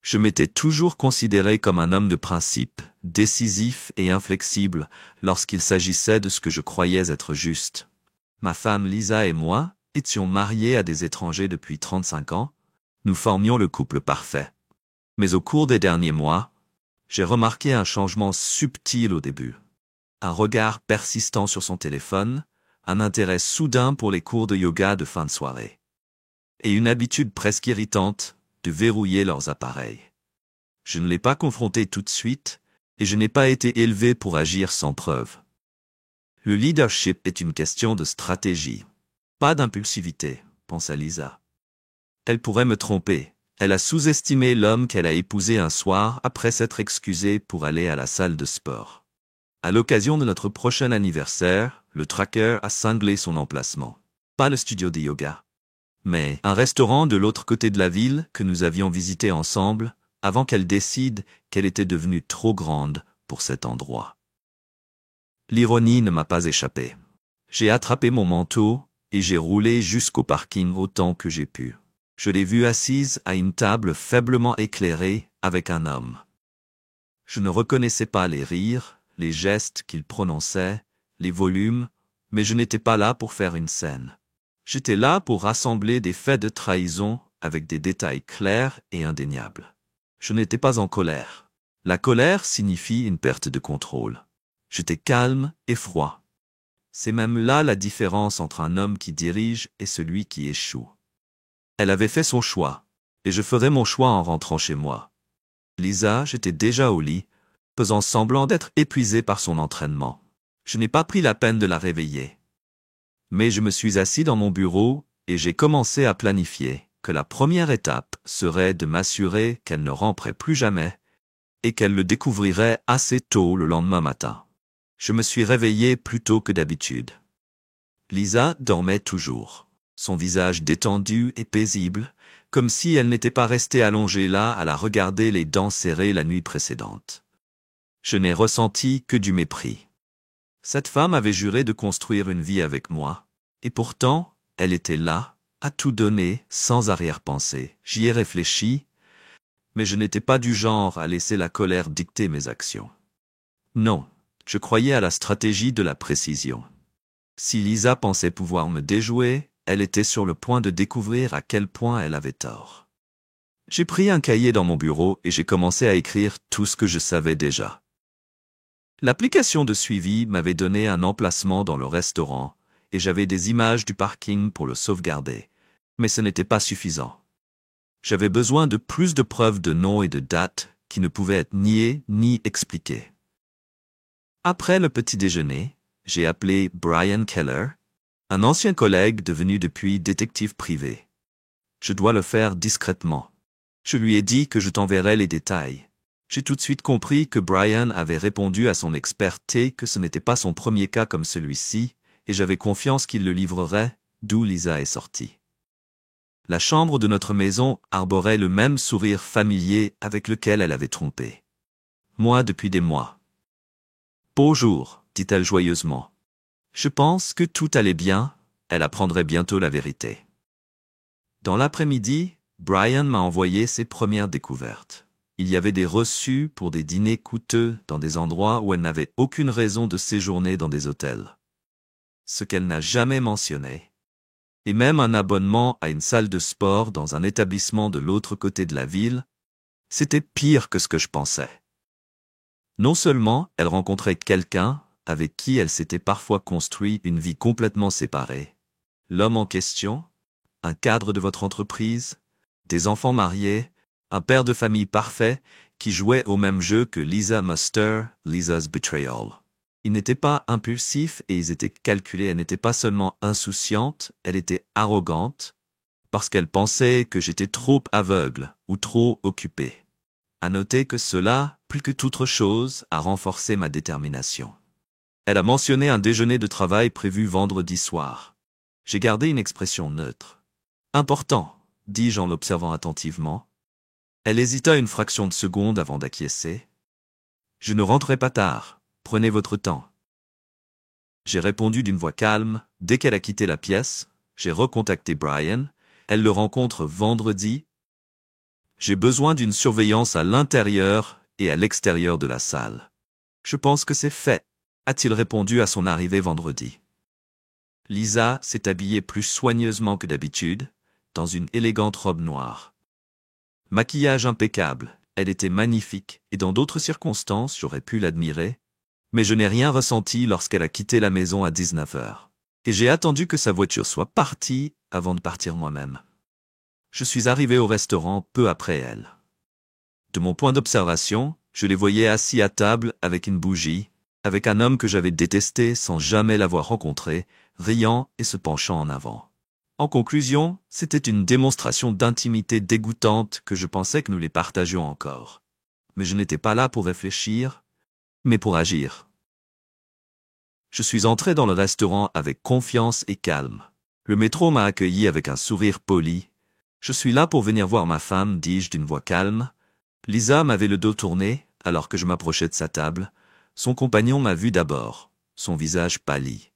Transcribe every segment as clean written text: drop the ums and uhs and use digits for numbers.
Je m'étais toujours considéré comme un homme de principe, décisif et inflexible lorsqu'il s'agissait de ce que je croyais être juste. Ma femme Lisa et moi étions mariés à des étrangers depuis 35 ans. Nous formions le couple parfait. Mais au cours des derniers mois, j'ai remarqué un changement subtil au début. Un regard persistant sur son téléphone, un intérêt soudain pour les cours de yoga de fin de soirée. Et une habitude presque irritante de verrouiller leurs appareils. Je ne l'ai pas confronté tout de suite, et je n'ai pas été élevé pour agir sans preuve. Le leadership est une question de stratégie, pas d'impulsivité, pensa Lisa. Elle pourrait me tromper. Elle a sous-estimé l'homme qu'elle a épousé un soir après s'être excusée pour aller à la salle de sport. À l'occasion de notre prochain anniversaire, le tracker a cinglé son emplacement. Pas le studio de yoga, mais un restaurant de l'autre côté de la ville que nous avions visité ensemble avant qu'elle décide qu'elle était devenue trop grande pour cet endroit. L'ironie ne m'a pas échappé. J'ai attrapé mon manteau et j'ai roulé jusqu'au parking autant que j'ai pu. Je l'ai vue assise à une table faiblement éclairée avec un homme. Je ne reconnaissais pas les rires, les gestes qu'il prononçait, les volumes, mais je n'étais pas là pour faire une scène. J'étais là pour rassembler des faits de trahison avec des détails clairs et indéniables. Je n'étais pas en colère. La colère signifie une perte de contrôle. J'étais calme et froid. C'est même là la différence entre un homme qui dirige et celui qui échoue. Elle avait fait son choix, et je ferai mon choix en rentrant chez moi. Lisa, j'étais déjà au lit, faisant semblant d'être épuisé par son entraînement. Je n'ai pas pris la peine de la réveiller. Mais je me suis assis dans mon bureau et j'ai commencé à planifier que la première étape serait de m'assurer qu'elle ne ramperait plus jamais et qu'elle le découvrirait assez tôt le lendemain matin. Je me suis réveillé plus tôt que d'habitude. Lisa dormait toujours, son visage détendu et paisible, comme si elle n'était pas restée allongée là à la regarder les dents serrées la nuit précédente. Je n'ai ressenti que du mépris. Cette femme avait juré de construire une vie avec moi, et pourtant, elle était là, à tout donner, sans arrière-pensée. J'y ai réfléchi, mais je n'étais pas du genre à laisser la colère dicter mes actions. Non, je croyais à la stratégie de la précision. Si Lisa pensait pouvoir me déjouer, elle était sur le point de découvrir à quel point elle avait tort. J'ai pris un cahier dans mon bureau et j'ai commencé à écrire tout ce que je savais déjà. L'application de suivi m'avait donné un emplacement dans le restaurant et j'avais des images du parking pour le sauvegarder, mais ce n'était pas suffisant. J'avais besoin de plus de preuves de nom et de date qui ne pouvaient être niées ni expliquées. Après le petit déjeuner, j'ai appelé Brian Keller, un ancien collègue devenu depuis détective privé. Je dois le faire discrètement. Je lui ai dit que je t'enverrais les détails. J'ai tout de suite compris que Brian avait répondu à son expertise que ce n'était pas son premier cas comme celui-ci, et j'avais confiance qu'il le livrerait, d'où Lisa est sortie. La chambre de notre maison arborait le même sourire familier avec lequel elle avait trompé. Moi depuis des mois. « Bonjour », dit-elle joyeusement. Je pense que tout allait bien, elle apprendrait bientôt la vérité. Dans l'après-midi, Brian m'a envoyé ses premières découvertes. Il y avait des reçus pour des dîners coûteux dans des endroits où elle n'avait aucune raison de séjourner dans des hôtels. Ce qu'elle n'a jamais mentionné. Et même un abonnement à une salle de sport dans un établissement de l'autre côté de la ville, c'était pire que ce que je pensais. Non seulement elle rencontrait quelqu'un avec qui elle s'était parfois construit une vie complètement séparée. L'homme en question, un cadre de votre entreprise, des enfants mariés, un père de famille parfait qui jouait au même jeu que Lisa Muster, Lisa's Betrayal. Ils n'étaient pas impulsifs et ils étaient calculés. Elle n'était pas seulement insouciante, elle était arrogante, parce qu'elle pensait que j'étais trop aveugle ou trop occupé. À noter que cela, plus que toute chose, a renforcé ma détermination. Elle a mentionné un déjeuner de travail prévu vendredi soir. J'ai gardé une expression neutre. « Important », dis-je en l'observant attentivement. Elle hésita une fraction de seconde avant d'acquiescer. « Je ne rentrerai pas tard. Prenez votre temps. » J'ai répondu d'une voix calme. Dès qu'elle a quitté la pièce, j'ai recontacté Brian. Elle le rencontre vendredi. J'ai besoin d'une surveillance à l'intérieur et à l'extérieur de la salle. Je pense que c'est fait, a-t-il répondu à son arrivée vendredi. Lisa s'est habillée plus soigneusement que d'habitude, dans une élégante robe noire. Maquillage impeccable, elle était magnifique, et dans d'autres circonstances j'aurais pu l'admirer, mais je n'ai rien ressenti lorsqu'elle a quitté la maison à 19 heures. Et j'ai attendu que sa voiture soit partie avant de partir moi-même. Je suis arrivé au restaurant peu après elle. De mon point d'observation, je les voyais assis à table avec une bougie, avec un homme que j'avais détesté sans jamais l'avoir rencontré, riant et se penchant en avant. En conclusion, c'était une démonstration d'intimité dégoûtante que je pensais que nous les partagions encore. Mais je n'étais pas là pour réfléchir, mais pour agir. Je suis entré dans le restaurant avec confiance et calme. Le métro m'a accueilli avec un sourire poli. Je suis là pour venir voir ma femme, dis-je d'une voix calme. Lisa m'avait le dos tourné, alors que je m'approchais de sa table. Son compagnon m'a vu d'abord, son visage pâli.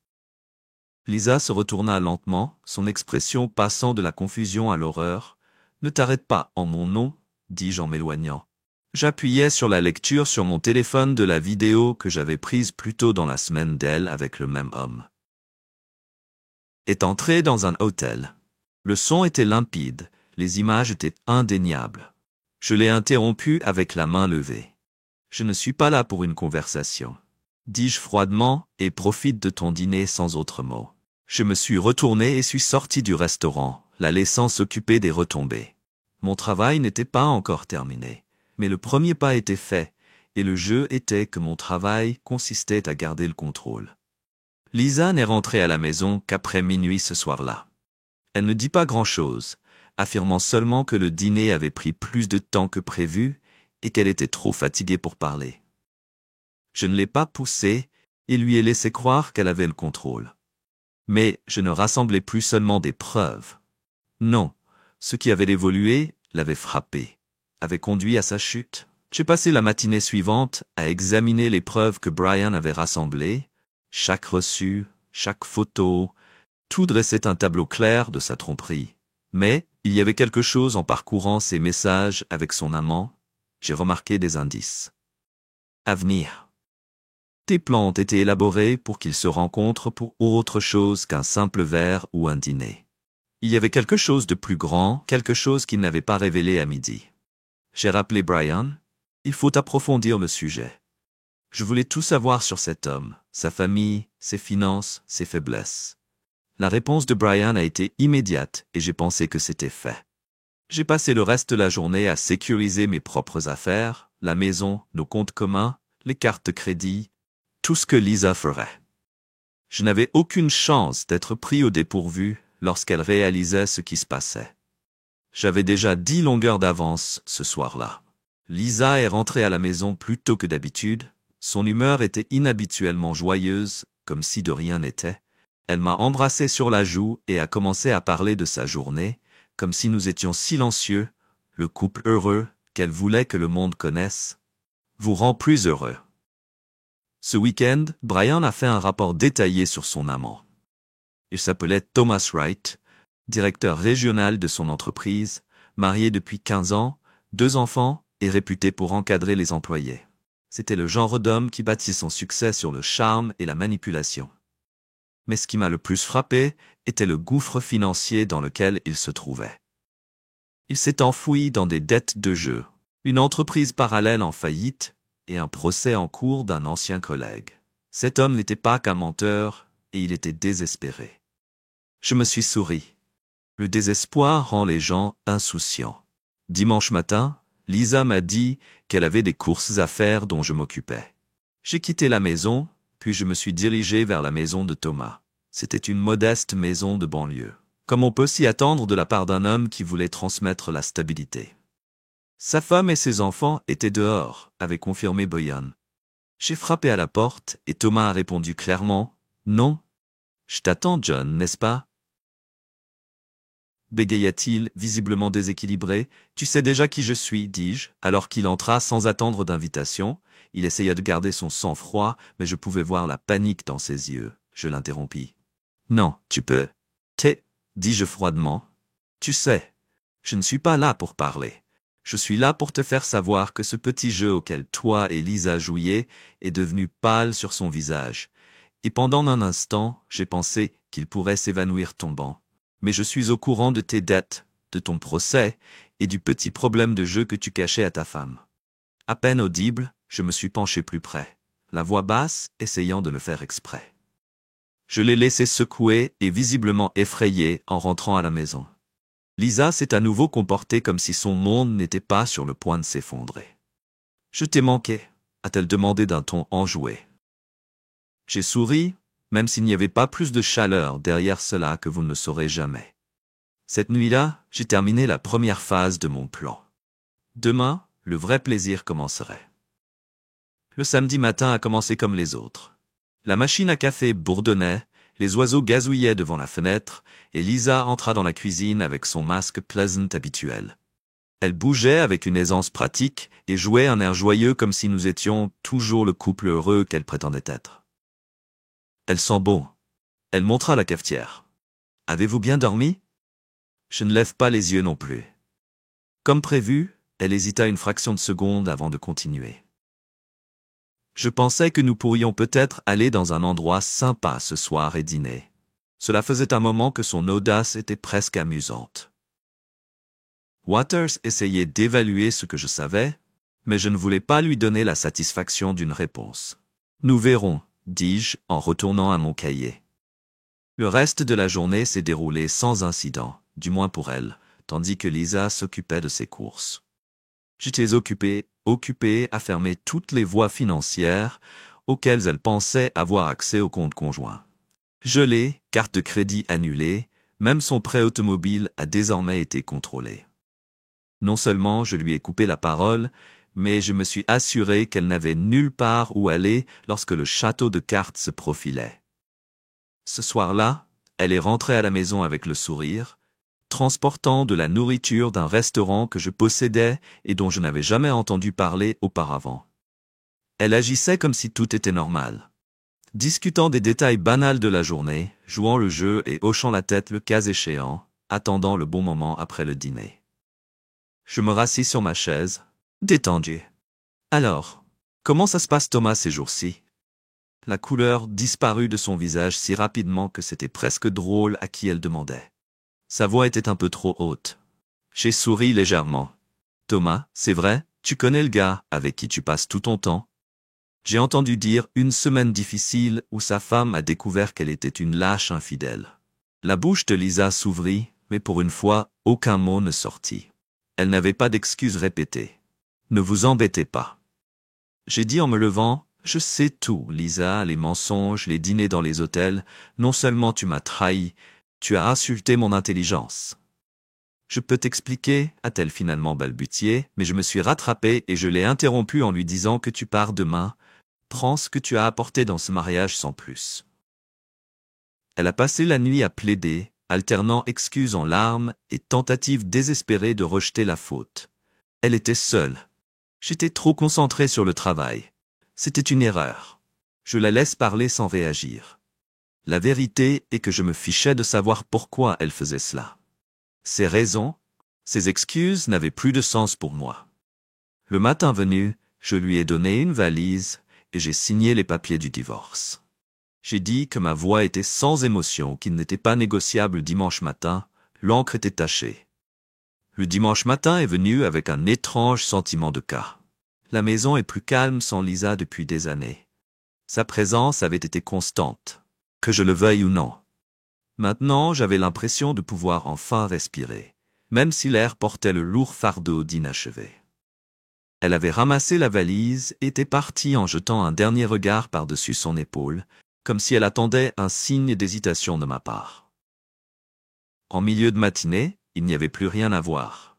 Lisa se retourna lentement, son expression passant de la confusion à l'horreur. « Ne t'arrête pas en mon nom, dis-je en m'éloignant. J'appuyais sur la lecture sur mon téléphone de la vidéo que j'avais prise plus tôt dans la semaine d'elle avec le même homme. Est entré dans un hôtel. Le son était limpide, les images étaient indéniables. Je l'ai interrompu avec la main levée. Je ne suis pas là pour une conversation, dis-je froidement, et profite de ton dîner sans autre mot. Je me suis retourné et suis sorti du restaurant, la laissant s'occuper des retombées. Mon travail n'était pas encore terminé. Mais le premier pas était fait, et le jeu était que mon travail consistait à garder le contrôle. Lisa n'est rentrée à la maison qu'après minuit ce soir-là. Elle ne dit pas grand-chose, affirmant seulement que le dîner avait pris plus de temps que prévu et qu'elle était trop fatiguée pour parler. Je ne l'ai pas poussée et lui ai laissé croire qu'elle avait le contrôle. Mais je ne rassemblais plus seulement des preuves. Non, ce qui avait évolué l'avait frappé. Avait conduit à sa chute. J'ai passé la matinée suivante à examiner les preuves que Brian avait rassemblées, chaque reçu, chaque photo, tout dressait un tableau clair de sa tromperie. Mais il y avait quelque chose en parcourant ces messages avec son amant, j'ai remarqué des indices. Avenir. Tes plans ont été élaborés pour qu'ils se rencontrent pour autre chose qu'un simple verre ou un dîner. Il y avait quelque chose de plus grand, quelque chose qu'il n'avait pas révélé à midi. J'ai rappelé Brian, il faut approfondir le sujet. Je voulais tout savoir sur cet homme, sa famille, ses finances, ses faiblesses. La réponse de Brian a été immédiate et j'ai pensé que c'était fait. J'ai passé le reste de la journée à sécuriser mes propres affaires, la maison, nos comptes communs, les cartes de crédit, tout ce que Lisa ferait. Je n'avais aucune chance d'être pris au dépourvu lorsqu'elle réalisait ce qui se passait. J'avais déjà 10 longueurs d'avance ce soir-là. Lisa est rentrée à la maison plus tôt que d'habitude. Son humeur était inhabituellement joyeuse, comme si de rien n'était. Elle m'a embrassé sur la joue et a commencé à parler de sa journée, comme si nous étions silencieux, le couple heureux qu'elle voulait que le monde connaisse. Vous rend plus heureux. Ce week-end, Brian a fait un rapport détaillé sur son amant. Il s'appelait Thomas Wright, directeur régional de son entreprise, marié depuis 15 ans, 2 enfants et réputé pour encadrer les employés. C'était le genre d'homme qui bâtit son succès sur le charme et la manipulation. Mais ce qui m'a le plus frappé était le gouffre financier dans lequel il se trouvait. Il s'est enfoui dans des dettes de jeu, une entreprise parallèle en faillite et un procès en cours d'un ancien collègue. Cet homme n'était pas qu'un menteur et il était désespéré. Je me suis souri. Le désespoir rend les gens insouciants. Dimanche matin, Lisa m'a dit qu'elle avait des courses à faire dont je m'occupais. J'ai quitté la maison, puis je me suis dirigé vers la maison de Thomas. C'était une modeste maison de banlieue, comme on peut s'y attendre de la part d'un homme qui voulait transmettre la stabilité. Sa femme et ses enfants étaient dehors, avait confirmé Brian. J'ai frappé à la porte et Thomas a répondu clairement « Non. Je t'attends, John, n'est-ce pas ?» Bégaya-t-il, visiblement déséquilibré. « Tu sais déjà qui je suis, dis-je, alors qu'il entra sans attendre d'invitation. Il essaya de garder son sang-froid, mais je pouvais voir la panique dans ses yeux. Je l'interrompis. « Non, tu peux. »« Dis-je froidement. Tu sais, je ne suis pas là pour parler. Je suis là pour te faire savoir que ce petit jeu auquel toi et Lisa jouiez est devenu pâle sur son visage. Et pendant un instant, j'ai pensé qu'il pourrait s'évanouir tombant. Mais je suis au courant de tes dettes, de ton procès, et du petit problème de jeu que tu cachais à ta femme. À peine audible, je me suis penché plus près, la voix basse essayant de le faire exprès. Je l'ai laissé secouer et visiblement effrayé en rentrant à la maison. Lisa s'est à nouveau comportée comme si son monde n'était pas sur le point de s'effondrer. « Je t'ai manqué », a-t-elle demandé d'un ton enjoué. J'ai souri, même s'il n'y avait pas plus de chaleur derrière cela que vous ne le saurez jamais. Cette nuit-là, j'ai terminé la première phase de mon plan. Demain, le vrai plaisir commencerait. Le samedi matin a commencé comme les autres. La machine à café bourdonnait, les oiseaux gazouillaient devant la fenêtre, et Lisa entra dans la cuisine avec son masque pleasant habituel. Elle bougeait avec une aisance pratique et jouait un air joyeux comme si nous étions toujours le couple heureux qu'elle prétendait être. « Elle sent bon. » Elle montra la cafetière. « Avez-vous bien dormi ?» Je ne lève pas les yeux non plus. Comme prévu, elle hésita une fraction de seconde avant de continuer. Je pensais que nous pourrions peut-être aller dans un endroit sympa ce soir et dîner. Cela faisait un moment que son audace était presque amusante. Waters essayait d'évaluer ce que je savais, mais je ne voulais pas lui donner la satisfaction d'une réponse. Nous verrons, dis-je en retournant à mon cahier. Le reste de la journée s'est déroulé sans incident, du moins pour elle, tandis que Lisa s'occupait de ses courses. J'étais occupé à fermer toutes les voies financières auxquelles elle pensait avoir accès au compte conjoint. Gelée, carte de crédit annulée, même son prêt automobile a désormais été contrôlé. Non seulement je lui ai coupé la parole, mais je me suis assuré qu'elle n'avait nulle part où aller lorsque le château de cartes se profilait. Ce soir-là, elle est rentrée à la maison avec le sourire, transportant de la nourriture d'un restaurant que je possédais et dont je n'avais jamais entendu parler auparavant. Elle agissait comme si tout était normal, discutant des détails banals de la journée, jouant le jeu et hochant la tête le cas échéant, attendant le bon moment après le dîner. Je me rassis sur ma chaise, détendu. « Alors, comment ça se passe Thomas ces jours-ci » La couleur disparut de son visage si rapidement que c'était presque drôle à qui elle demandait. Sa voix était un peu trop haute. J'ai souri légèrement. « Thomas, c'est vrai, tu connais le gars avec qui tu passes tout ton temps ?» J'ai entendu dire une semaine difficile où sa femme a découvert qu'elle était une lâche infidèle. La bouche de Lisa s'ouvrit, mais pour une fois, aucun mot ne sortit. Elle n'avait pas d'excuses répétées. « Ne vous embêtez pas. » J'ai dit en me levant, « Je sais tout, Lisa, les mensonges, les dîners dans les hôtels. Non seulement tu m'as trahi, tu as insulté mon intelligence. » « Je peux t'expliquer, a-t-elle finalement balbutié, mais je me suis rattrapé et je l'ai interrompue en lui disant que tu pars demain. Prends ce que tu as apporté dans ce mariage sans plus. Elle a passé la nuit à plaider, alternant excuses en larmes et tentatives désespérées de rejeter la faute. Elle était seule. J'étais trop concentré sur le travail. C'était une erreur. Je la laisse parler sans réagir. La vérité est que je me fichais de savoir pourquoi elle faisait cela. Ses raisons, ses excuses n'avaient plus de sens pour moi. Le matin venu, je lui ai donné une valise et j'ai signé les papiers du divorce. J'ai dit que ma voix était sans émotion, qu'il n'était pas négociable dimanche matin, l'encre était tachée. Le dimanche matin est venu avec un étrange sentiment de cas. La maison est plus calme sans Lisa depuis des années. Sa présence avait été constante, que je le veuille ou non. Maintenant, j'avais l'impression de pouvoir enfin respirer, même si l'air portait le lourd fardeau d'inachevé. Elle avait ramassé la valise et était partie en jetant un dernier regard par-dessus son épaule, comme si elle attendait un signe d'hésitation de ma part. En milieu de matinée, il n'y avait plus rien à voir.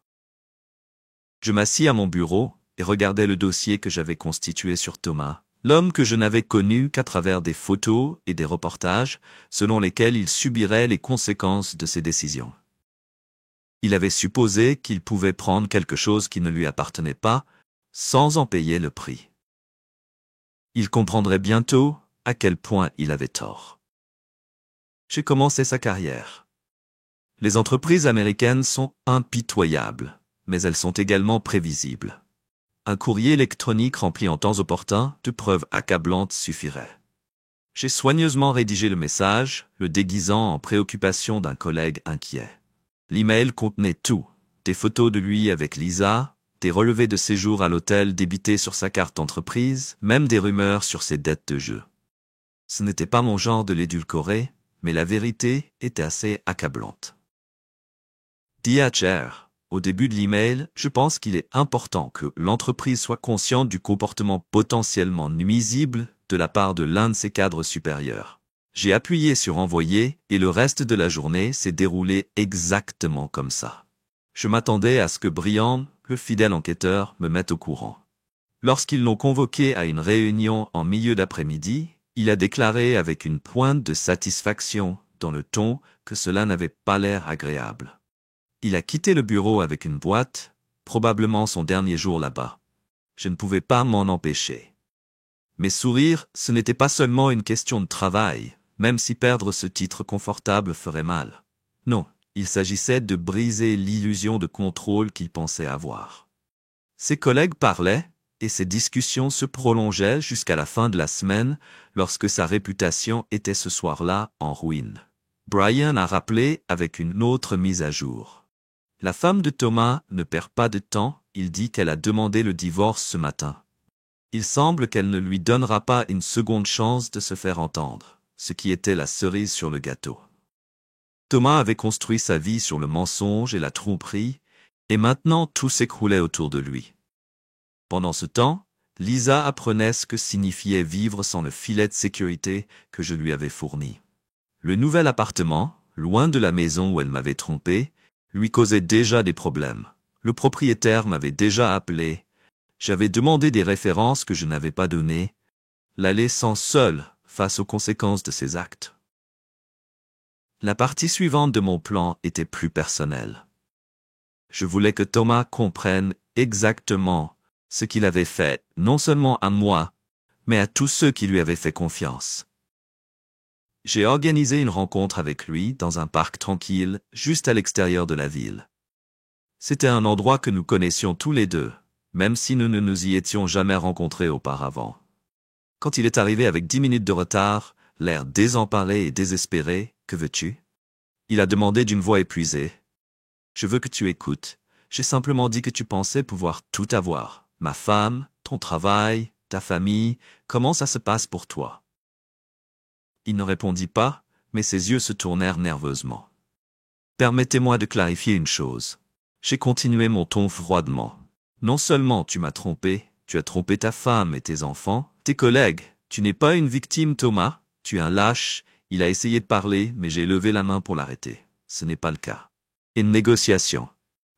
Je m'assis à mon bureau et regardais le dossier que j'avais constitué sur Thomas, l'homme que je n'avais connu qu'à travers des photos et des reportages, selon lesquels il subirait les conséquences de ses décisions. Il avait supposé qu'il pouvait prendre quelque chose qui ne lui appartenait pas, sans en payer le prix. Il comprendrait bientôt à quel point il avait tort. J'ai commencé sa carrière. Les entreprises américaines sont impitoyables. mais elles sont également prévisibles. Un courrier électronique rempli en temps opportun de preuves accablantes suffirait. J'ai soigneusement rédigé le message, le déguisant en préoccupation d'un collègue inquiet. L'email contenait tout, des photos de lui avec Lisa, des relevés de séjour à l'hôtel débités sur sa carte d'entreprise, même des rumeurs sur ses dettes de jeu. Ce n'était pas mon genre de l'édulcorer, mais la vérité était assez accablante. DHR. Au début de l'email, je pense qu'il est important que l'entreprise soit consciente du comportement potentiellement nuisible de la part de l'un de ses cadres supérieurs. J'ai appuyé sur envoyer et le reste de la journée s'est déroulé exactement comme ça. Je m'attendais à ce que Brian, le fidèle enquêteur, me mette au courant. Lorsqu'ils l'ont convoqué à une réunion en milieu d'après-midi, il a déclaré avec une pointe de satisfaction dans le ton que cela n'avait pas l'air agréable. Il a quitté le bureau avec une boîte, probablement son dernier jour là-bas. Je ne pouvais pas m'en empêcher. Mais sourire, ce n'était pas seulement une question de travail, même si perdre ce titre confortable ferait mal. Non, il s'agissait de briser l'illusion de contrôle qu'il pensait avoir. Ses collègues parlaient, et ces discussions se prolongeaient jusqu'à la fin de la semaine, lorsque sa réputation était ce soir-là en ruine. Brian a rappelé avec une autre mise à jour. La femme de Thomas ne perd pas de temps, il dit qu'elle a demandé le divorce ce matin. Il semble qu'elle ne lui donnera pas une seconde chance de se faire entendre, ce qui était la cerise sur le gâteau. Thomas avait construit sa vie sur le mensonge et la tromperie, et maintenant tout s'écroulait autour de lui. Pendant ce temps, Lisa apprenait ce que signifiait vivre sans le filet de sécurité que je lui avais fourni. Le nouvel appartement, loin de la maison où elle m'avait trompé, lui causait déjà des problèmes. Le propriétaire m'avait déjà appelé. J'avais demandé des références que je n'avais pas données, la laissant seule face aux conséquences de ses actes. La partie suivante de mon plan était plus personnelle. Je voulais que Thomas comprenne exactement ce qu'il avait fait, non seulement à moi, mais à tous ceux qui lui avaient fait confiance. J'ai organisé une rencontre avec lui dans un parc tranquille, juste à l'extérieur de la ville. C'était un endroit que nous connaissions tous les deux, même si nous ne nous y étions jamais rencontrés auparavant. Quand il est arrivé avec 10 minutes de retard, l'air désemparé et désespéré, « Que veux-tu » il a demandé d'une voix épuisée. « Je veux que tu écoutes. J'ai simplement dit que tu pensais pouvoir tout avoir. Ma femme, ton travail, ta famille, comment ça se passe pour toi ?» Il ne répondit pas, mais ses yeux se tournèrent nerveusement. « Permettez-moi de clarifier une chose. » J'ai continué mon ton froidement. « Non seulement tu m'as trompé, tu as trompé ta femme et tes enfants, tes collègues. Tu n'es pas une victime, Thomas. Tu es un lâche. » Il a essayé de parler, mais j'ai levé la main pour l'arrêter. Ce n'est pas le cas. Une négociation.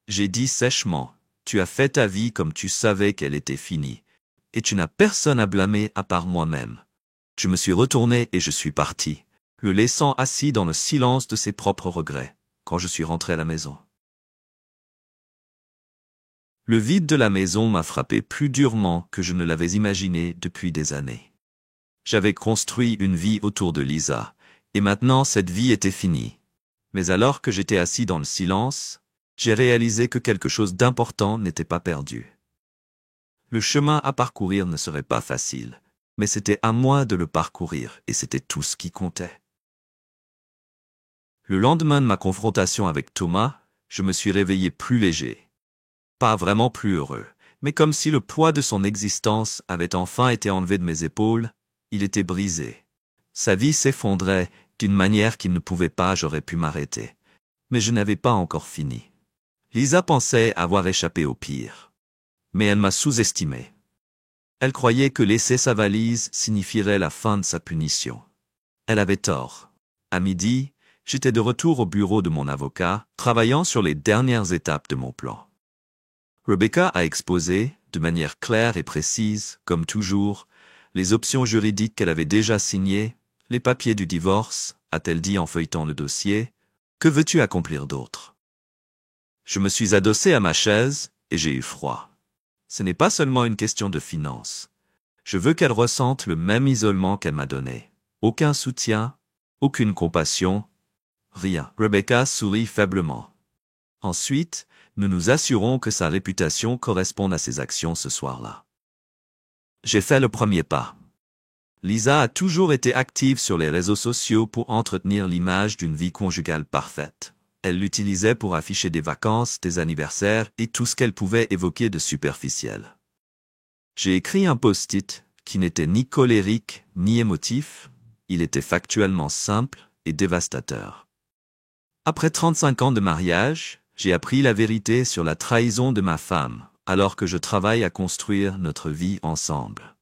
J'ai dit sèchement, « Tu as fait ta vie comme tu savais qu'elle était finie. Et tu n'as personne à blâmer à part moi-même. » Je me suis retourné et je suis parti, le laissant assis dans le silence de ses propres regrets, quand je suis rentré à la maison. Le vide de la maison m'a frappé plus durement que je ne l'avais imaginé depuis des années. J'avais construit une vie autour de Lisa, et maintenant cette vie était finie. Mais alors que j'étais assis dans le silence, j'ai réalisé que quelque chose d'important n'était pas perdu. Le chemin à parcourir ne serait pas facile. Mais c'était à moi de le parcourir, et c'était tout ce qui comptait. Le lendemain de ma confrontation avec Thomas, je me suis réveillé plus léger. Pas vraiment plus heureux, mais comme si le poids de son existence avait enfin été enlevé de mes épaules, il était brisé. Sa vie s'effondrait d'une manière qu'il ne pouvait pas, j'aurais pu m'arrêter. Mais je n'avais pas encore fini. Lisa pensait avoir échappé au pire. Mais elle m'a sous-estimé. Elle croyait que laisser sa valise signifierait la fin de sa punition. Elle avait tort. À midi, j'étais de retour au bureau de mon avocat, travaillant sur les dernières étapes de mon plan. Rebecca a exposé, de manière claire et précise, comme toujours, les options juridiques qu'elle avait déjà signées, les papiers du divorce, a-t-elle dit en feuilletant le dossier. « Que veux-tu accomplir d'autre » Je me suis adossé à ma chaise et j'ai eu froid. Ce n'est pas seulement une question de finances. Je veux qu'elle ressente le même isolement qu'elle m'a donné. Aucun soutien, aucune compassion, rien. Rebecca sourit faiblement. Ensuite, Nous nous assurons que sa réputation corresponde à ses actions ce soir-là. J'ai fait le premier pas. Lisa a toujours été active sur les réseaux sociaux pour entretenir l'image d'une vie conjugale parfaite. Elle l'utilisait pour afficher des vacances, des anniversaires et tout ce qu'elle pouvait évoquer de superficiel. J'ai écrit un post-it qui n'était ni colérique ni émotif, il était factuellement simple et dévastateur. Après 35 ans de mariage, j'ai appris la vérité sur la trahison de ma femme, alors que je travaille à construire notre vie ensemble.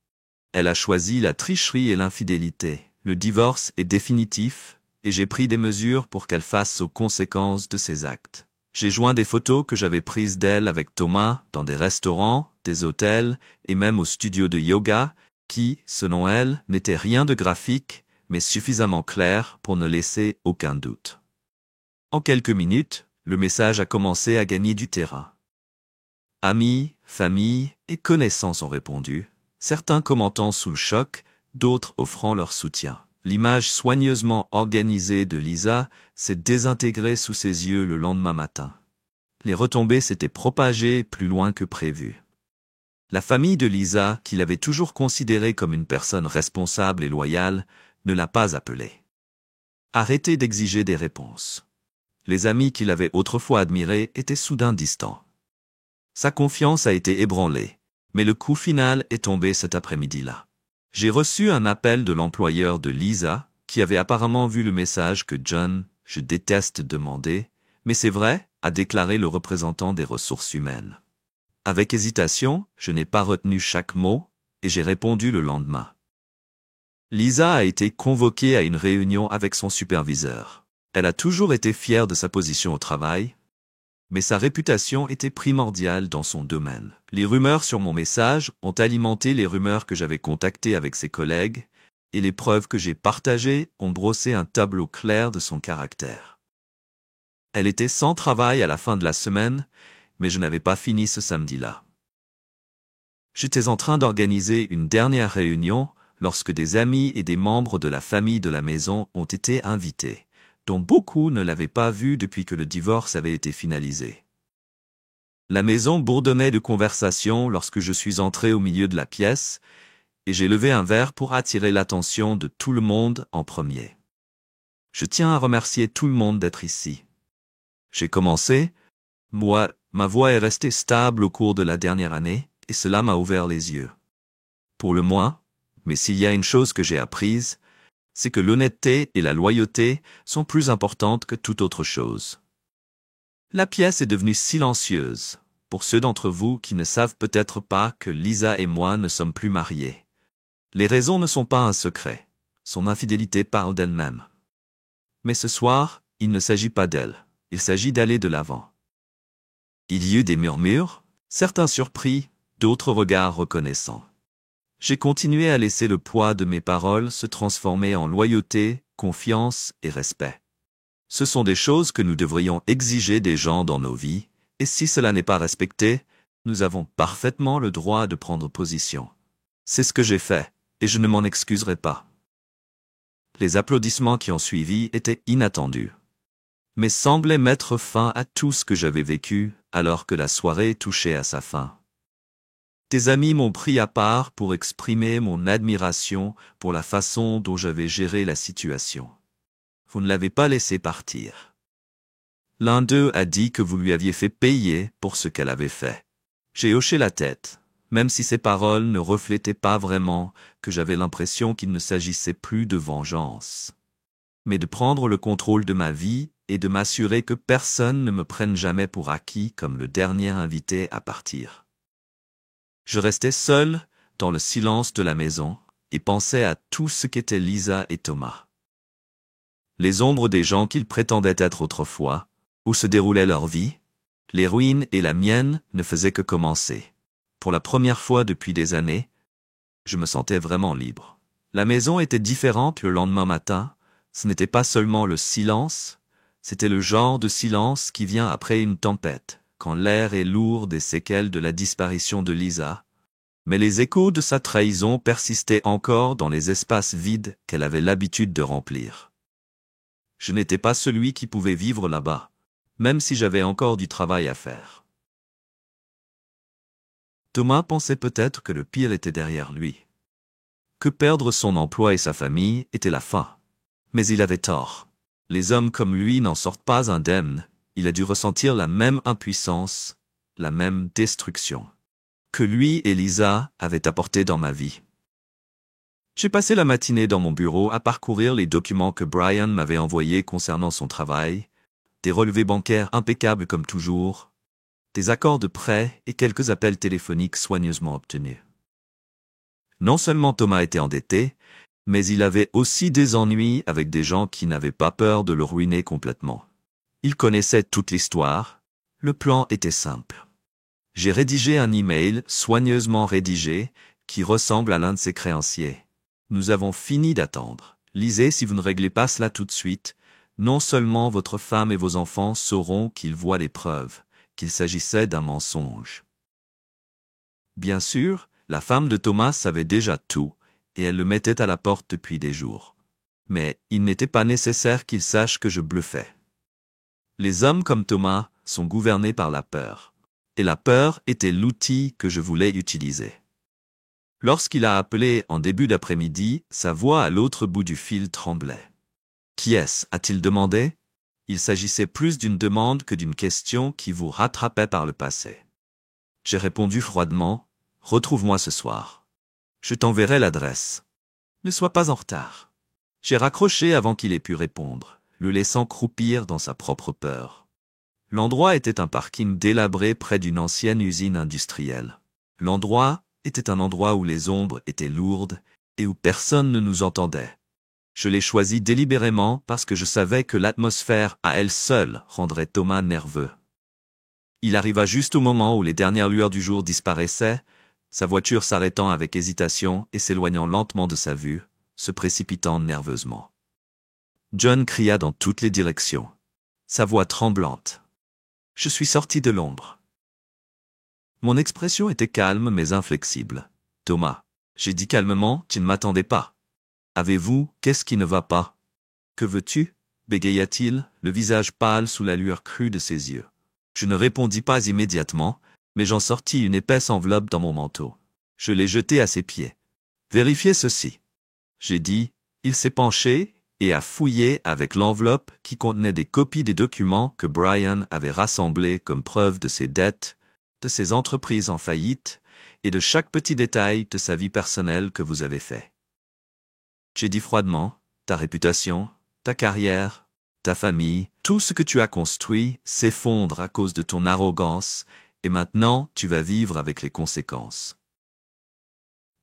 Elle a choisi la tricherie et l'infidélité. Le divorce est définitif, et j'ai pris des mesures pour qu'elle fasse aux conséquences de ses actes. J'ai joint des photos que j'avais prises d'elle avec Thomas dans des restaurants, des hôtels et même au studio de yoga, qui, selon elle, n'étaient rien de graphique, mais suffisamment clair pour ne laisser aucun doute. En quelques minutes, le message a commencé à gagner du terrain. Amis, famille et connaissances ont répondu, certains commentant sous le choc, d'autres offrant leur soutien. L'image soigneusement organisée de Lisa s'est désintégrée sous ses yeux le lendemain matin. Les retombées s'étaient propagées plus loin que prévu. La famille de Lisa, qui l'avait toujours considérée comme une personne responsable et loyale, ne l'a pas appelée. Arrêtez d'exiger des réponses. Les amis qui l'avaient autrefois admirée étaient soudain distants. Sa confiance a été ébranlée, mais le coup final est tombé cet après-midi-là. J'ai reçu un appel de l'employeur de Lisa, qui avait apparemment vu le message que John, je déteste demander, mais c'est vrai, a déclaré le représentant des ressources humaines. Avec hésitation, je n'ai pas retenu chaque mot, et j'ai répondu le lendemain. Lisa a été convoquée à une réunion avec son superviseur. Elle a toujours été fière de sa position au travail, mais sa réputation était primordiale dans son domaine. Les rumeurs sur mon message ont alimenté les rumeurs que j'avais contactées avec ses collègues, et les preuves que j'ai partagées ont brossé un tableau clair de son caractère. Elle était sans travail à la fin de la semaine, mais je n'avais pas fini ce samedi-là. J'étais en train d'organiser une dernière réunion lorsque des amis et des membres de la famille de la maison ont été invités, dont beaucoup ne l'avaient pas vu depuis que le divorce avait été finalisé. La maison bourdonnait de conversation lorsque je suis entré au milieu de la pièce, et j'ai levé un verre pour attirer l'attention de tout le monde en premier. Je tiens à remercier tout le monde d'être ici. J'ai commencé, ma voix est restée stable au cours de la dernière année, et cela m'a ouvert les yeux. Pour le moins, mais s'il y a une chose que j'ai apprise, c'est que l'honnêteté et la loyauté sont plus importantes que toute autre chose. La pièce est devenue silencieuse, pour ceux d'entre vous qui ne savent peut-être pas que Lisa et moi ne sommes plus mariés. Les raisons ne sont pas un secret, son infidélité parle d'elle-même. Mais ce soir, il ne s'agit pas d'elle, il s'agit d'aller de l'avant. Il y eut des murmures, certains surpris, d'autres regards reconnaissants. J'ai continué à laisser le poids de mes paroles se transformer en loyauté, confiance et respect. Ce sont des choses que nous devrions exiger des gens dans nos vies, et si cela n'est pas respecté, nous avons parfaitement le droit de prendre position. C'est ce que j'ai fait, et je ne m'en excuserai pas. Les applaudissements qui ont suivi étaient inattendus, mais semblaient mettre fin à tout ce que j'avais vécu alors que la soirée touchait à sa fin. Des amis m'ont pris à part pour exprimer mon admiration pour la façon dont j'avais géré la situation. Vous ne l'avez pas laissé partir. L'un d'eux a dit que vous lui aviez fait payer pour ce qu'elle avait fait. J'ai hoché la tête, même si ces paroles ne reflétaient pas vraiment que j'avais l'impression qu'il ne s'agissait plus de vengeance, mais de prendre le contrôle de ma vie et de m'assurer que personne ne me prenne jamais pour acquis comme le dernier invité à partir. Je restais seul, dans le silence de la maison, et pensais à tout ce qu'étaient Lisa et Thomas. Les ombres des gens qu'ils prétendaient être autrefois, où se déroulait leur vie, les ruines et la mienne ne faisaient que commencer. Pour la première fois depuis des années, je me sentais vraiment libre. La maison était différente le lendemain matin, ce n'était pas seulement le silence, c'était le genre de silence qui vient après une tempête, quand l'air est lourd des séquelles de la disparition de Lisa, mais les échos de sa trahison persistaient encore dans les espaces vides qu'elle avait l'habitude de remplir. Je n'étais pas celui qui pouvait vivre là-bas, même si j'avais encore du travail à faire. Thomas pensait peut-être que le pire était derrière lui. Que perdre son emploi et sa famille était la fin. Mais il avait tort. Les hommes comme lui n'en sortent pas indemnes. Il a dû ressentir la même impuissance, la même destruction que lui et Lisa avaient apporté dans ma vie. J'ai passé la matinée dans mon bureau à parcourir les documents que Brian m'avait envoyés concernant son travail, des relevés bancaires impeccables comme toujours, des accords de prêt et quelques appels téléphoniques soigneusement obtenus. Non seulement Thomas était endetté, mais il avait aussi des ennuis avec des gens qui n'avaient pas peur de le ruiner complètement. Il connaissait toute l'histoire, le plan était simple. J'ai rédigé un email soigneusement rédigé qui ressemble à l'un de ses créanciers. Nous avons fini d'attendre. Lisez si vous ne réglez pas cela tout de suite. Non seulement votre femme et vos enfants sauront qu'ils voient les preuves, qu'il s'agissait d'un mensonge. Bien sûr, la femme de Thomas savait déjà tout, et elle le mettait à la porte depuis des jours. Mais il n'était pas nécessaire qu'il sache que je bluffais. Les hommes comme Thomas sont gouvernés par la peur. Et la peur était l'outil que je voulais utiliser. Lorsqu'il a appelé en début d'après-midi, sa voix à l'autre bout du fil tremblait. « Qui est-ce » a-t-il demandé. Il s'agissait plus d'une demande que d'une question qui vous rattrapait par le passé. J'ai répondu froidement, « Retrouve-moi ce soir. Je t'enverrai l'adresse. Ne sois pas en retard. » J'ai raccroché avant qu'il ait pu répondre, le laissant croupir dans sa propre peur. L'endroit était un parking délabré près d'une ancienne usine industrielle. L'endroit était un endroit où les ombres étaient lourdes et où personne ne nous entendait. Je l'ai choisi délibérément parce que je savais que l'atmosphère à elle seule rendrait Thomas nerveux. Il arriva juste au moment où les dernières lueurs du jour disparaissaient, sa voiture s'arrêtant avec hésitation et s'éloignant lentement de sa vue, se précipitant nerveusement. John cria dans toutes les directions, sa voix tremblante. Je suis sorti de l'ombre. Mon expression était calme mais inflexible. « Thomas, j'ai dit calmement, tu ne m'attendais pas. Avez-vous, qu'est-ce qui ne va pas? Que veux-tu » bégaya-t-il, le visage pâle sous la lueur crue de ses yeux. Je ne répondis pas immédiatement, mais j'en sortis une épaisse enveloppe dans mon manteau. Je l'ai jetée à ses pieds. « Vérifiez ceci. » J'ai dit, il s'est penché et a fouillé avec l'enveloppe qui contenait des copies des documents que Brian avait rassemblés comme preuve de ses dettes, de ses entreprises en faillite et de chaque petit détail de sa vie personnelle que vous avez fait. J'ai dit froidement, ta réputation, ta carrière, ta famille, tout ce que tu as construit s'effondre à cause de ton arrogance et maintenant tu vas vivre avec les conséquences.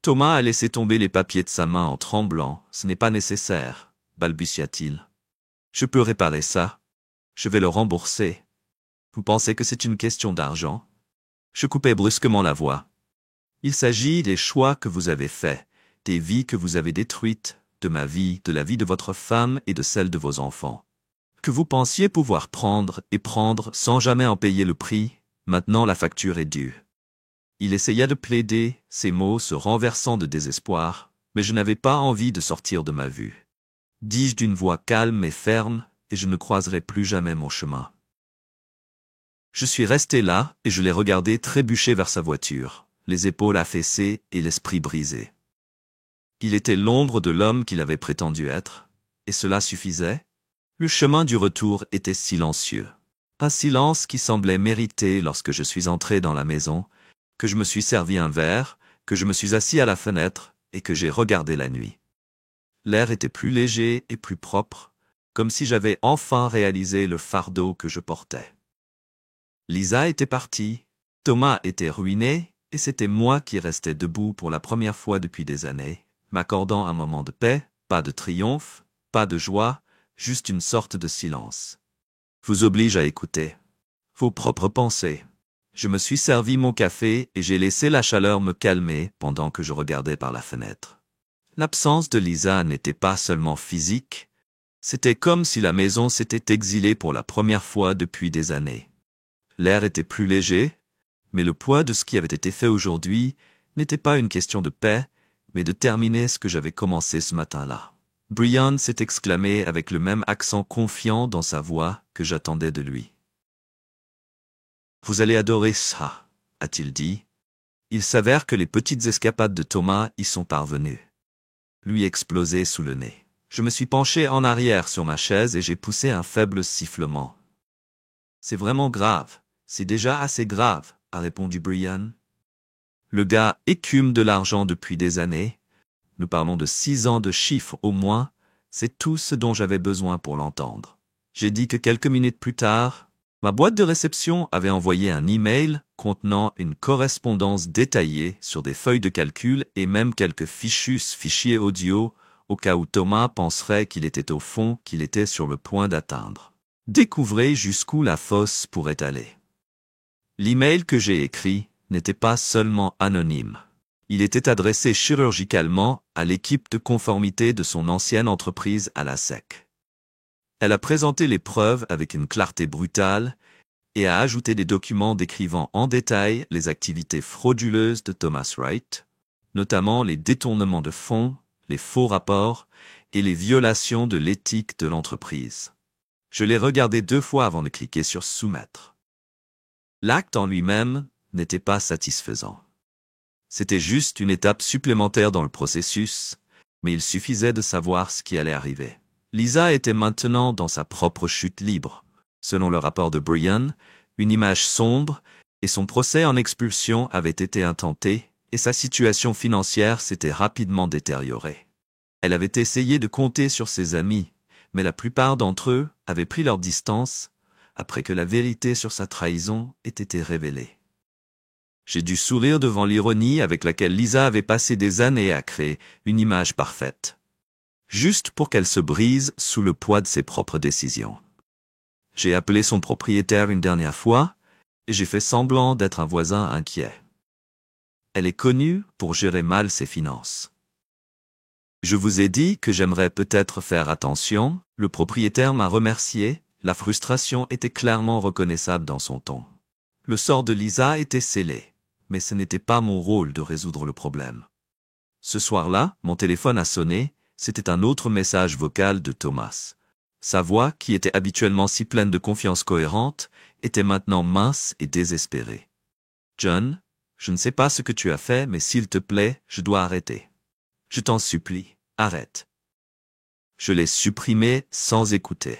Thomas a laissé tomber les papiers de sa main en tremblant. Ce n'est pas nécessaire, balbutia-t-il. Je peux réparer ça. Je vais le rembourser. Vous pensez que c'est une question d'argent? Je coupai brusquement la voix. Il s'agit des choix que vous avez faits, des vies que vous avez détruites, de ma vie, de la vie de votre femme et de celle de vos enfants. Que vous pensiez pouvoir prendre et prendre sans jamais en payer le prix, maintenant la facture est due. Il essaya de plaider, ses mots se renversant de désespoir, mais je n'avais pas envie de sortir de ma vue. Dis-je d'une voix calme et ferme, et je ne croiserai plus jamais mon chemin. Je suis resté là, et je l'ai regardé trébucher vers sa voiture, les épaules affaissées et l'esprit brisé. Il était l'ombre de l'homme qu'il avait prétendu être, et cela suffisait. Le chemin du retour était silencieux. Un silence qui semblait mériter lorsque je suis entré dans la maison, que je me suis servi un verre, que je me suis assis à la fenêtre et que j'ai regardé la nuit. L'air était plus léger et plus propre, comme si j'avais enfin réalisé le fardeau que je portais. Lisa était partie, Thomas était ruiné, et c'était moi qui restais debout pour la première fois depuis des années, m'accordant un moment de paix, pas de triomphe, pas de joie, juste une sorte de silence. Vous oblige à écouter vos propres pensées. Je me suis servi mon café et j'ai laissé la chaleur me calmer pendant que je regardais par la fenêtre. L'absence de Lisa n'était pas seulement physique, c'était comme si la maison s'était exilée pour la première fois depuis des années. L'air était plus léger, mais le poids de ce qui avait été fait aujourd'hui n'était pas une question de paix, mais de terminer ce que j'avais commencé ce matin-là. Brian s'est exclamé avec le même accent confiant dans sa voix que j'attendais de lui. « Vous allez adorer ça », a-t-il dit. Il s'avère que les petites escapades de Thomas y sont parvenues. Lui exploser sous le nez. Je me suis penché en arrière sur ma chaise et j'ai poussé un faible sifflement. C'est vraiment grave. C'est déjà assez grave, a répondu Brian. Le gars écume de l'argent depuis des années. Nous parlons de 6 ans de chiffres au moins. C'est tout ce dont j'avais besoin pour l'entendre. J'ai dit que quelques minutes plus tard, ma boîte de réception avait envoyé un email contenant une correspondance détaillée sur des feuilles de calcul et même quelques fichiers audio au cas où Thomas penserait qu'il était au fond, qu'il était sur le point d'atteindre. Découvrez jusqu'où la fosse pourrait aller. L'email que j'ai écrit n'était pas seulement anonyme. Il était adressé chirurgicalement à l'équipe de conformité de son ancienne entreprise à la SEC. Elle a présenté les preuves avec une clarté brutale et a ajouté des documents décrivant en détail les activités frauduleuses de Thomas Wright, notamment les détournements de fonds, les faux rapports et les violations de l'éthique de l'entreprise. Je l'ai regardé 2 fois avant de cliquer sur « Soumettre ». L'acte en lui-même n'était pas satisfaisant. C'était juste une étape supplémentaire dans le processus, mais il suffisait de savoir ce qui allait arriver. Lisa était maintenant dans sa propre chute libre. Selon le rapport de Brian, une image sombre et son procès en expulsion avait été intenté et sa situation financière s'était rapidement détériorée. Elle avait essayé de compter sur ses amis, mais la plupart d'entre eux avaient pris leur distance après que la vérité sur sa trahison ait été révélée. J'ai dû sourire devant l'ironie avec laquelle Lisa avait passé des années à créer une image parfaite, juste pour qu'elle se brise sous le poids de ses propres décisions. J'ai appelé son propriétaire une dernière fois et j'ai fait semblant d'être un voisin inquiet. Elle est connue pour gérer mal ses finances. Je vous ai dit que j'aimerais peut-être faire attention, le propriétaire m'a remercié, la frustration était clairement reconnaissable dans son ton. Le sort de Lisa était scellé, mais ce n'était pas mon rôle de résoudre le problème. Ce soir-là, mon téléphone a sonné, c'était un autre message vocal de Thomas. Sa voix, qui était habituellement si pleine de confiance cohérente, était maintenant mince et désespérée. « John, je ne sais pas ce que tu as fait, mais s'il te plaît, je dois arrêter. Je t'en supplie, arrête. » Je l'ai supprimé sans écouter.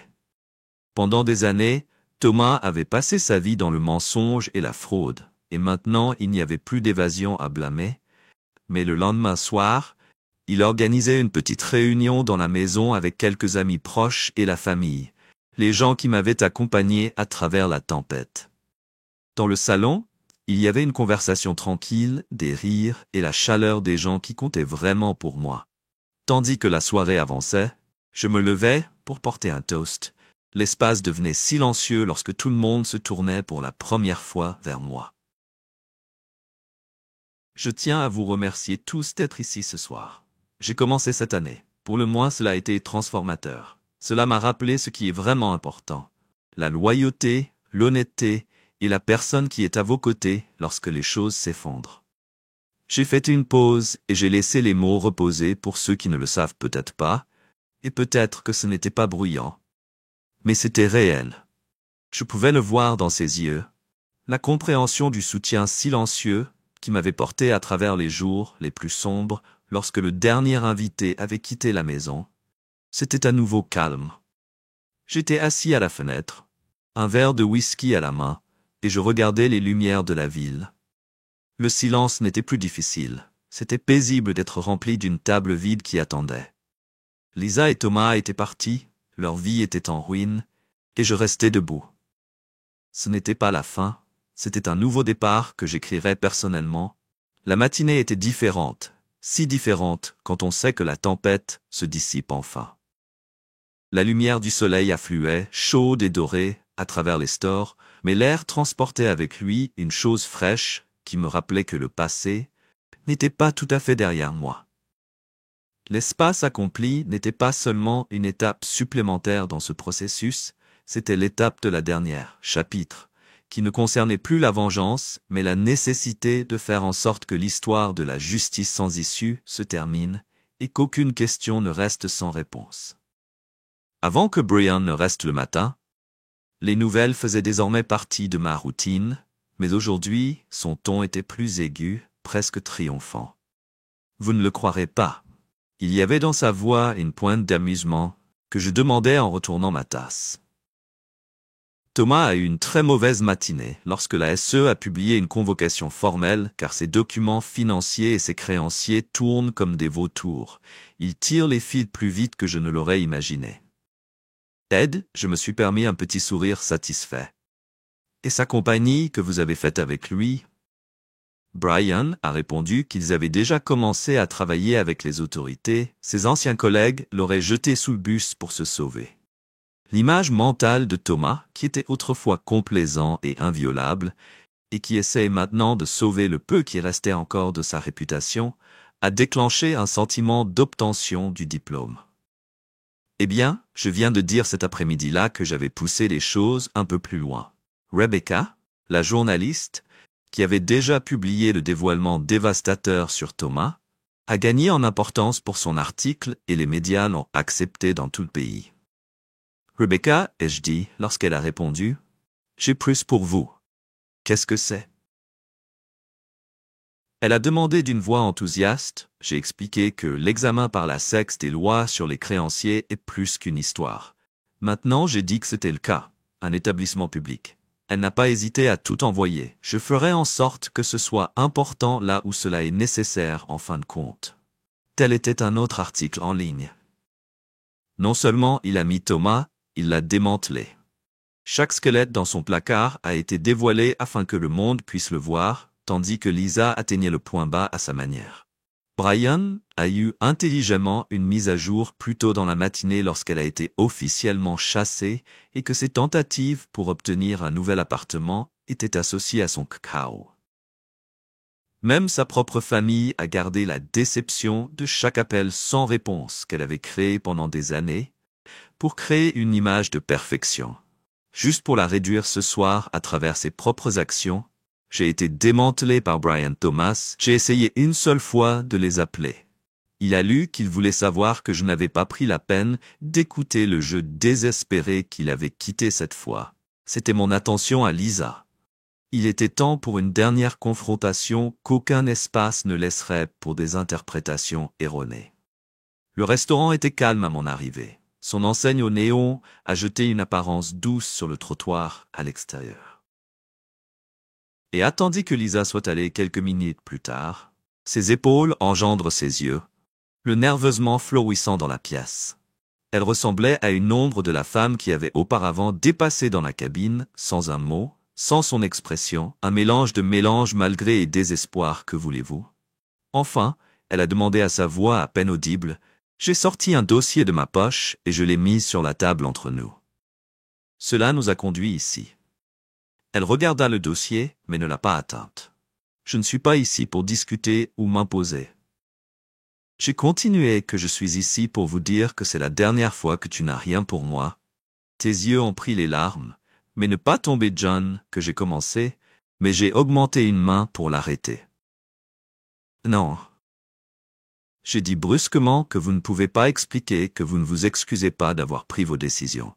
Pendant des années, Thomas avait passé sa vie dans le mensonge et la fraude, et maintenant il n'y avait plus d'évasion à blâmer. Mais le lendemain soir, il organisait une petite réunion dans la maison avec quelques amis proches et la famille, les gens qui m'avaient accompagné à travers la tempête. Dans le salon, il y avait une conversation tranquille, des rires et la chaleur des gens qui comptaient vraiment pour moi. Tandis que la soirée avançait, je me levais pour porter un toast. L'espace devenait silencieux lorsque tout le monde se tournait pour la première fois vers moi. Je tiens à vous remercier tous d'être ici ce soir. J'ai commencé cette année. Pour le moins, cela a été transformateur. Cela m'a rappelé ce qui est vraiment important. La loyauté, l'honnêteté et la personne qui est à vos côtés lorsque les choses s'effondrent. J'ai fait une pause et j'ai laissé les mots reposer pour ceux qui ne le savent peut-être pas, et peut-être que ce n'était pas bruyant. Mais c'était réel. Je pouvais le voir dans ses yeux, la compréhension du soutien silencieux qui m'avait porté à travers les jours les plus sombres lorsque le dernier invité avait quitté la maison. C'était à nouveau calme. J'étais assis à la fenêtre, un verre de whisky à la main, et je regardais les lumières de la ville. Le silence n'était plus difficile. C'était paisible d'être rempli d'une table vide qui attendait. Lisa et Thomas étaient partis, leur vie était en ruine, et je restais debout. Ce n'était pas la fin, c'était un nouveau départ que j'écrirais personnellement. La matinée était différente, si différente quand on sait que la tempête se dissipe enfin. La lumière du soleil affluait, chaude et dorée, à travers les stores, mais l'air transportait avec lui une chose fraîche qui me rappelait que le passé n'était pas tout à fait derrière moi. L'espace accompli n'était pas seulement une étape supplémentaire dans ce processus, c'était l'étape de la dernière, chapitre, qui ne concernait plus la vengeance, mais la nécessité de faire en sorte que l'histoire de la justice sans issue se termine et qu'aucune question ne reste sans réponse. Avant que Brian ne reste le matin, les nouvelles faisaient désormais partie de ma routine, mais aujourd'hui, son ton était plus aigu, presque triomphant. Vous ne le croirez pas. Il y avait dans sa voix une pointe d'amusement que je demandais en retournant ma tasse. Thomas a eu une très mauvaise matinée lorsque la SE a publié une convocation formelle car ses documents financiers et ses créanciers tournent comme des vautours. Ils tirent les fils plus vite que je ne l'aurais imaginé. Ed, je me suis permis un petit sourire satisfait. Et sa compagnie que vous avez faite avec lui? Brian a répondu qu'ils avaient déjà commencé à travailler avec les autorités. Ses anciens collègues l'auraient jeté sous le bus pour se sauver. L'image mentale de Thomas, qui était autrefois complaisant et inviolable, et qui essaie maintenant de sauver le peu qui restait encore de sa réputation, a déclenché un sentiment d'obtention du diplôme. Eh bien, je viens de dire cet après-midi-là que j'avais poussé les choses un peu plus loin. Rebecca, la journaliste, qui avait déjà publié le dévoilement dévastateur sur Thomas, a gagné en importance pour son article et les médias l'ont accepté dans tout le pays. Rebecca, ai-je dit, lorsqu'elle a répondu, « J'ai plus pour vous. Qu'est-ce que c'est ?» Elle a demandé d'une voix enthousiaste. J'ai expliqué que l'examen par la SEC des lois sur les créanciers est plus qu'une histoire. Maintenant, j'ai dit que c'était le cas, un établissement public. Elle n'a pas hésité à tout envoyer. Je ferai en sorte que ce soit important là où cela est nécessaire en fin de compte. Tel était un autre article en ligne. Non seulement il a mis Thomas, il l'a démantelé. Chaque squelette dans son placard a été dévoilé afin que le monde puisse le voir, tandis que Lisa atteignait le point bas à sa manière. Brian a eu intelligemment une mise à jour plus tôt dans la matinée lorsqu'elle a été officiellement chassée et que ses tentatives pour obtenir un nouvel appartement étaient associées à son cacao. Même sa propre famille a gardé la déception de chaque appel sans réponse qu'elle avait créé pendant des années pour créer une image de perfection. Juste pour la réduire ce soir à travers ses propres actions, j'ai été démantelé par Brian Thomas. J'ai essayé une seule fois de les appeler. Il a lu qu'il voulait savoir que je n'avais pas pris la peine d'écouter le jeu désespéré qu'il avait quitté cette fois. C'était mon attention à Lisa. Il était temps pour une dernière confrontation qu'aucun espace ne laisserait pour des interprétations erronées. Le restaurant était calme à mon arrivée. Son enseigne au néon a jeté une apparence douce sur le trottoir à l'extérieur. Et attendit que Lisa soit allée quelques minutes plus tard, ses épaules engendrent ses yeux, le nerveusement florissant dans la pièce. Elle ressemblait à une ombre de la femme qui avait auparavant dépassé dans la cabine, sans un mot, sans son expression, un mélange malgré et désespoir, que voulez-vous? Enfin, elle a demandé à sa voix à peine audible, j'ai sorti un dossier de ma poche et je l'ai mis sur la table entre nous. Cela nous a conduits ici. Elle regarda le dossier, mais ne l'a pas atteinte. Je ne suis pas ici pour discuter ou m'imposer. J'ai continué que je suis ici pour vous dire que c'est la dernière fois que tu n'as rien pour moi. Tes yeux ont pris les larmes, mais ne pas tomber John, que j'ai commencé, mais j'ai augmenté une main pour l'arrêter. Non. J'ai dit brusquement que vous ne pouvez pas expliquer que vous ne vous excusez pas d'avoir pris vos décisions.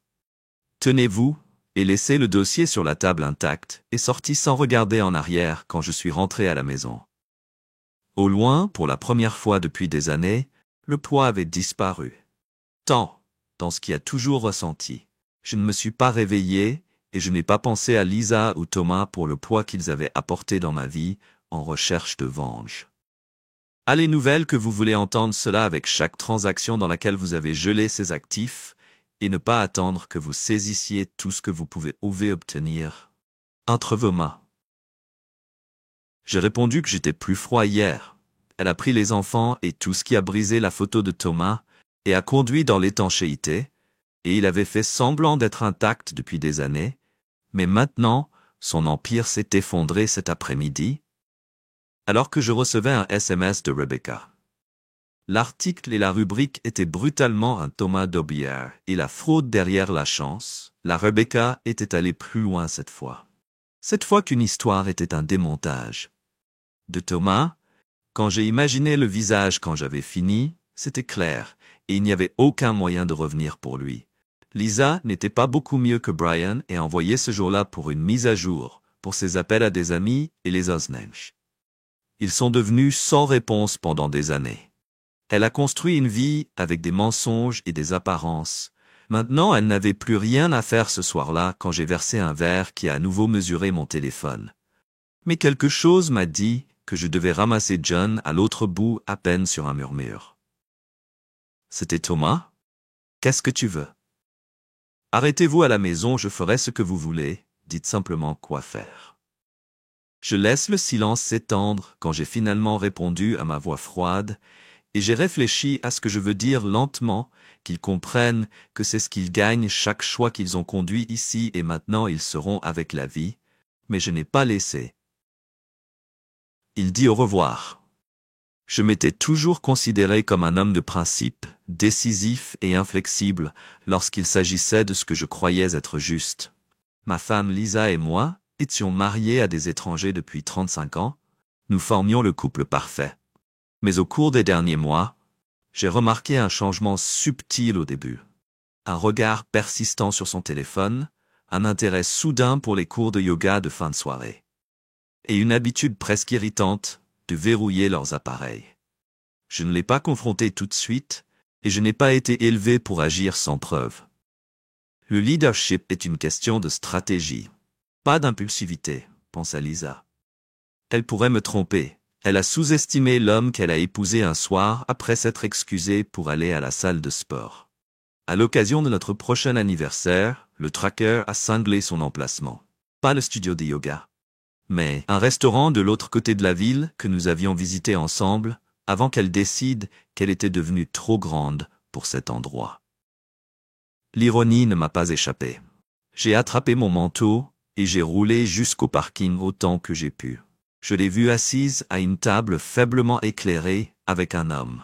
Tenez-vous, et laissez le dossier sur la table intact, et sorti sans regarder en arrière quand je suis rentré à la maison. Au loin, pour la première fois depuis des années, le poids avait disparu. Tant, dans ce qui a toujours ressenti. Je ne me suis pas réveillé, et je n'ai pas pensé à Lisa ou Thomas pour le poids qu'ils avaient apporté dans ma vie, en recherche de vengeance. À les nouvelles que vous voulez entendre cela avec chaque transaction dans laquelle vous avez gelé ces actifs, et ne pas attendre que vous saisissiez tout ce que vous pouvez obtenir entre vos mains. J'ai répondu que j'étais plus froid hier. Elle a pris les enfants et tout ce qui a brisé la photo de Thomas, et a conduit dans l'étanchéité, et il avait fait semblant d'être intact depuis des années, mais maintenant, son empire s'est effondré cet après-midi, alors que je recevais un SMS de Rebecca. L'article et la rubrique étaient brutalement un Thomas d'Aubière, et la fraude derrière la chance. La Rebecca était allée plus loin cette fois. Cette fois qu'une histoire était un démontage. De Thomas, quand j'ai imaginé le visage quand j'avais fini, c'était clair, et il n'y avait aucun moyen de revenir pour lui. Lisa n'était pas beaucoup mieux que Brian et envoyé ce jour-là pour une mise à jour, pour ses appels à des amis et les Osnenge. Ils sont devenus sans réponse pendant des années. Elle a construit une vie avec des mensonges et des apparences. Maintenant, elle n'avait plus rien à faire ce soir-là quand j'ai versé un verre qui a à nouveau mesuré mon téléphone. Mais quelque chose m'a dit que je devais ramasser John à l'autre bout à peine sur un murmure. C'était Thomas? Qu'est-ce que tu veux? Arrêtez-vous à la maison, je ferai ce que vous voulez, dites simplement quoi faire. Je laisse le silence s'étendre quand j'ai finalement répondu à ma voix froide, et j'ai réfléchi à ce que je veux dire lentement, qu'ils comprennent que c'est ce qu'ils gagnent chaque choix qu'ils ont conduit ici et maintenant ils seront avec la vie, mais je n'ai pas laissé. Il dit au revoir. Je m'étais toujours considéré comme un homme de principe, décisif et inflexible lorsqu'il s'agissait de ce que je croyais être juste. Ma femme Lisa et moi étions mariés à des étrangers depuis 35 ans. Nous formions le couple parfait. Mais au cours des derniers mois, j'ai remarqué un changement subtil au début. Un regard persistant sur son téléphone, un intérêt soudain pour les cours de yoga de fin de soirée. Et une habitude presque irritante de verrouiller leurs appareils. Je ne l'ai pas confronté tout de suite, et je n'ai pas été élevé pour agir sans preuve. Le leadership est une question de stratégie, pas d'impulsivité, pensa Lisa. Elle pourrait me tromper. Elle a sous-estimé l'homme qu'elle a épousé un soir après s'être excusée pour aller à la salle de sport. À l'occasion de notre prochain anniversaire, le tracker a cinglé son emplacement. Pas le studio de yoga, mais un restaurant de l'autre côté de la ville que nous avions visité ensemble avant qu'elle décide qu'elle était devenue trop grande pour cet endroit. L'ironie ne m'a pas échappé. J'ai attrapé mon manteau et j'ai roulé jusqu'au parking autant que j'ai pu. Je l'ai vue assise à une table faiblement éclairée avec un homme.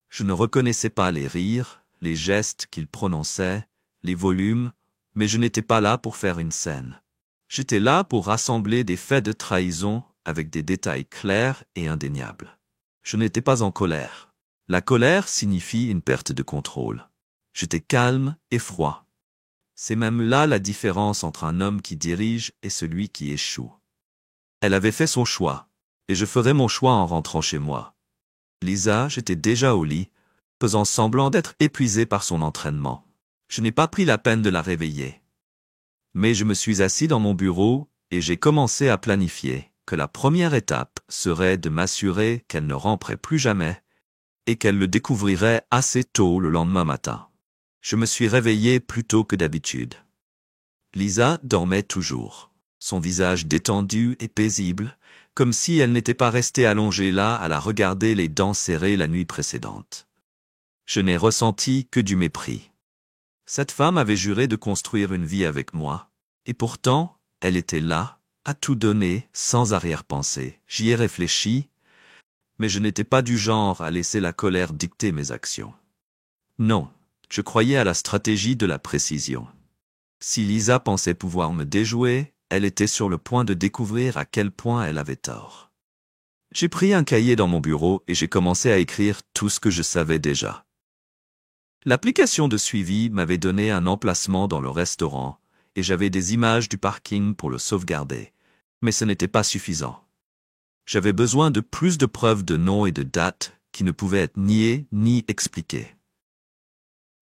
Je ne reconnaissais pas les rires, les gestes qu'il prononçait, les volumes, mais je n'étais pas là pour faire une scène. J'étais là pour rassembler des faits de trahison avec des détails clairs et indéniables. Je n'étais pas en colère. La colère signifie une perte de contrôle. J'étais calme et froid. C'est même là la différence entre un homme qui dirige et celui qui échoue. Elle avait fait son choix, et je ferai mon choix en rentrant chez moi. Lisa, j'étais déjà au lit, faisant semblant d'être épuisée par son entraînement. Je n'ai pas pris la peine de la réveiller. Mais je me suis assis dans mon bureau et j'ai commencé à planifier que la première étape serait de m'assurer qu'elle ne ramperait plus jamais et qu'elle le découvrirait assez tôt le lendemain matin. Je me suis réveillé plus tôt que d'habitude. Lisa dormait toujours, son visage détendu et paisible, comme si elle n'était pas restée allongée là à la regarder les dents serrées la nuit précédente. Je n'ai ressenti que du mépris. Cette femme avait juré de construire une vie avec moi, et pourtant, elle était là, à tout donner, sans arrière-pensée. J'y ai réfléchi, mais je n'étais pas du genre à laisser la colère dicter mes actions. Non, je croyais à la stratégie de la précision. Si Lisa pensait pouvoir me déjouer, elle était sur le point de découvrir à quel point elle avait tort. J'ai pris un cahier dans mon bureau et j'ai commencé à écrire tout ce que je savais déjà. L'application de suivi m'avait donné un emplacement dans le restaurant et j'avais des images du parking pour le sauvegarder, mais ce n'était pas suffisant. J'avais besoin de plus de preuves de nom et de date qui ne pouvaient être niées ni expliquées.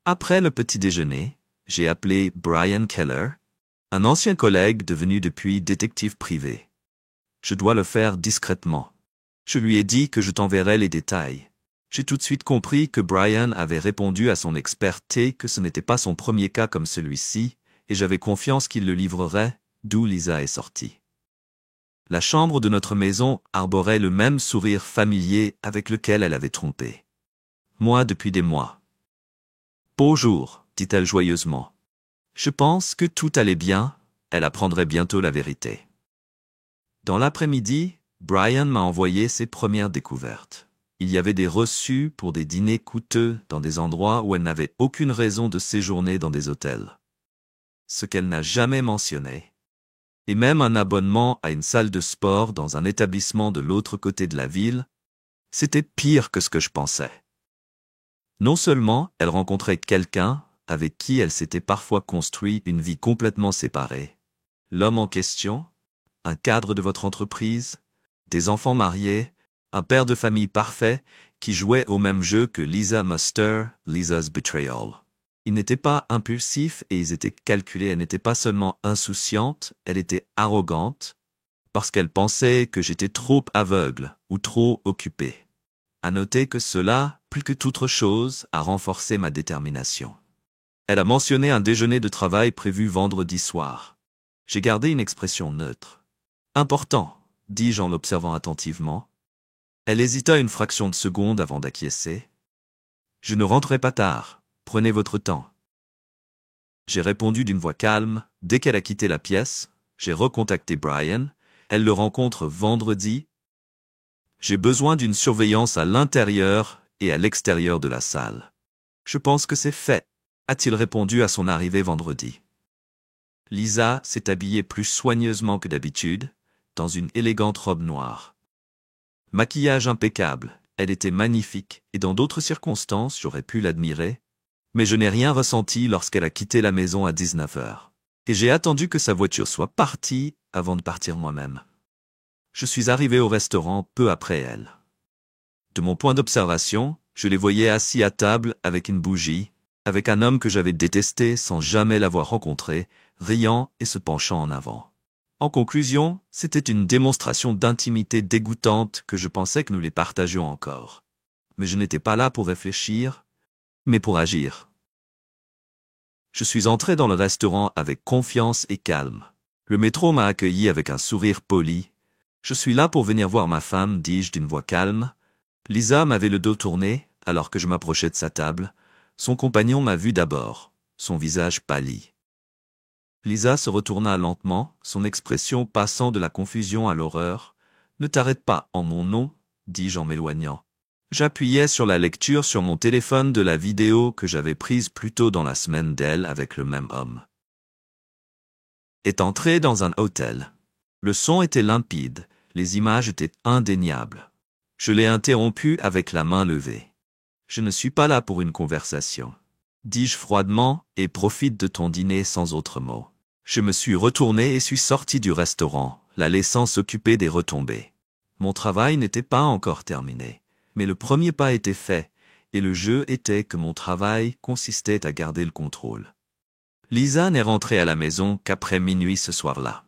Après le petit déjeuner, j'ai appelé Brian Keller, un ancien collègue devenu depuis détective privé. Je dois le faire discrètement. Je lui ai dit que je t'enverrais les détails. J'ai tout de suite compris que Brian avait répondu à son experté que ce n'était pas son premier cas comme celui-ci, et j'avais confiance qu'il le livrerait, d'où Lisa est sortie. La chambre de notre maison arborait le même sourire familier avec lequel elle avait trompé. Moi depuis des mois. « Bonjour », dit-elle joyeusement. Je pense que tout allait bien, elle apprendrait bientôt la vérité. Dans l'après-midi, Brian m'a envoyé ses premières découvertes. Il y avait des reçus pour des dîners coûteux dans des endroits où elle n'avait aucune raison de séjourner dans des hôtels. Ce qu'elle n'a jamais mentionné. Et même un abonnement à une salle de sport dans un établissement de l'autre côté de la ville, c'était pire que ce que je pensais. Non seulement elle rencontrait quelqu'un avec qui elle s'était parfois construit une vie complètement séparée. L'homme en question, un cadre de votre entreprise, des enfants mariés, un père de famille parfait qui jouait au même jeu que Lisa Muster, Lisa's Betrayal. Ils n'étaient pas impulsifs et ils étaient calculés. Elle n'était pas seulement insouciante, elle était arrogante, parce qu'elle pensait que j'étais trop aveugle ou trop occupé. À noter que cela, plus que toute chose, a renforcé ma détermination. Elle a mentionné un déjeuner de travail prévu vendredi soir. J'ai gardé une expression neutre. Important, dis-je en l'observant attentivement. Elle hésita une fraction de seconde avant d'acquiescer. Je ne rentrerai pas tard, prenez votre temps. J'ai répondu d'une voix calme. Dès qu'elle a quitté la pièce, j'ai recontacté Brian. Elle le rencontre vendredi. J'ai besoin d'une surveillance à l'intérieur et à l'extérieur de la salle. Je pense que c'est fait, a-t-il répondu à son arrivée vendredi. Lisa s'est habillée plus soigneusement que d'habitude, dans une élégante robe noire. Maquillage impeccable, elle était magnifique et dans d'autres circonstances j'aurais pu l'admirer, mais je n'ai rien ressenti lorsqu'elle a quitté la maison à 19 heures. Et j'ai attendu que sa voiture soit partie avant de partir moi-même. Je suis arrivé au restaurant peu après elle. De mon point d'observation, je les voyais assis à table avec une bougie, avec un homme que j'avais détesté sans jamais l'avoir rencontré, riant et se penchant en avant. En conclusion, c'était une démonstration d'intimité dégoûtante que je pensais que nous les partagions encore. Mais je n'étais pas là pour réfléchir, mais pour agir. Je suis entré dans le restaurant avec confiance et calme. Le métro m'a accueilli avec un sourire poli. Je suis là pour venir voir ma femme, dis-je d'une voix calme. Lisa m'avait le dos tourné, alors que je m'approchais de sa table. Son compagnon m'a vu d'abord, son visage pâli. Lisa se retourna lentement, son expression passant de la confusion à l'horreur. « Ne t'arrête pas en mon nom, dis-je en m'éloignant. J'appuyais sur la lecture sur mon téléphone de la vidéo que j'avais prise plus tôt dans la semaine d'elle avec le même homme. Est entré dans un hôtel. Le son était limpide, les images étaient indéniables. Je l'ai interrompu avec la main levée. Je ne suis pas là pour une conversation. Dis-je froidement, et profite de ton dîner sans autre mot. Je me suis retourné et suis sorti du restaurant, la laissant s'occuper des retombées. Mon travail n'était pas encore terminé, mais le premier pas était fait, et le jeu était que mon travail consistait à garder le contrôle. Lisa n'est rentrée à la maison qu'après minuit ce soir-là.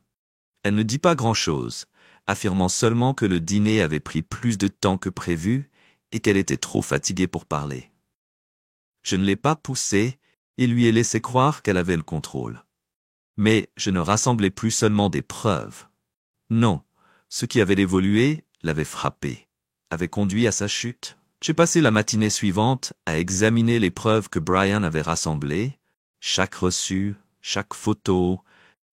Elle ne dit pas grand-chose, affirmant seulement que le dîner avait pris plus de temps que prévu et qu'elle était trop fatiguée pour parler. Je ne l'ai pas poussée et lui ai laissé croire qu'elle avait le contrôle. Mais je ne rassemblais plus seulement des preuves. Non, ce qui avait évolué l'avait frappé, avait conduit à sa chute. J'ai passé la matinée suivante à examiner les preuves que Brian avait rassemblées, chaque reçu, chaque photo,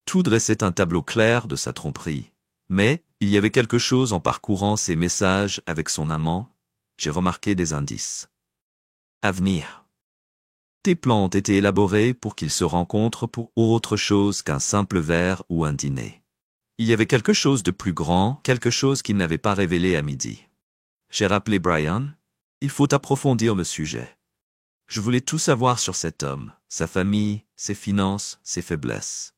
tout dressait un tableau clair de sa tromperie. Mais il y avait quelque chose en parcourant ses messages avec son amant, j'ai remarqué des indices. Avenir. Tes plans ont été élaborés pour qu'ils se rencontrent pour autre chose qu'un simple verre ou un dîner. Il y avait quelque chose de plus grand, quelque chose qu'il n'avait pas révélé à midi. J'ai rappelé Brian, il faut approfondir le sujet. Je voulais tout savoir sur cet homme, sa famille, ses finances, ses faiblesses.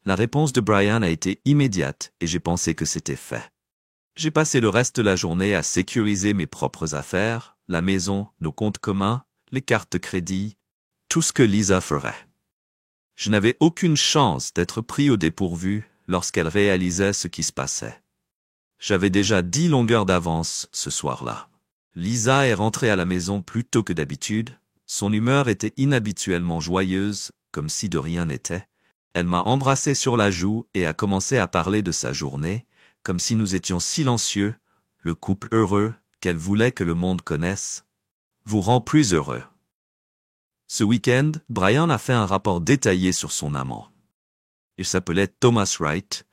La réponse de Brian a été immédiate et j'ai pensé que c'était fait. J'ai passé le reste de la journée à sécuriser mes propres affaires, la maison, nos comptes communs, les cartes de crédit, tout ce que Lisa ferait. Je n'avais aucune chance d'être pris au dépourvu lorsqu'elle réalisait ce qui se passait. J'avais déjà 10 longueurs d'avance ce soir-là. Lisa est rentrée à la maison plus tôt que d'habitude. Son humeur était inhabituellement joyeuse, comme si de rien n'était. Elle m'a embrassé sur la joue et a commencé à parler de sa journée, comme si nous étions silencieux, le couple heureux qu'elle voulait que le monde connaisse, vous rend plus heureux. Ce week-end, Brian a fait un rapport détaillé sur son amant. Il s'appelait Thomas Wright,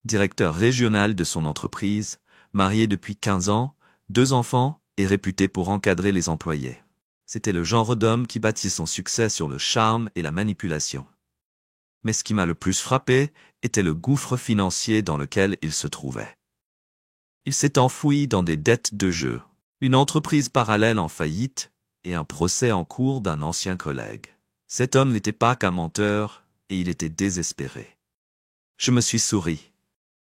directeur régional de son entreprise, marié depuis 15 ans, 2 enfants et réputé pour encadrer les employés. C'était le genre d'homme qui bâtit son succès sur le charme et la manipulation. Mais ce qui m'a le plus frappé était le gouffre financier dans lequel il se trouvait. Il s'est enfoui dans des dettes de jeu, une entreprise parallèle en faillite et un procès en cours d'un ancien collègue. Cet homme n'était pas qu'un menteur et il était désespéré. Je me suis souri.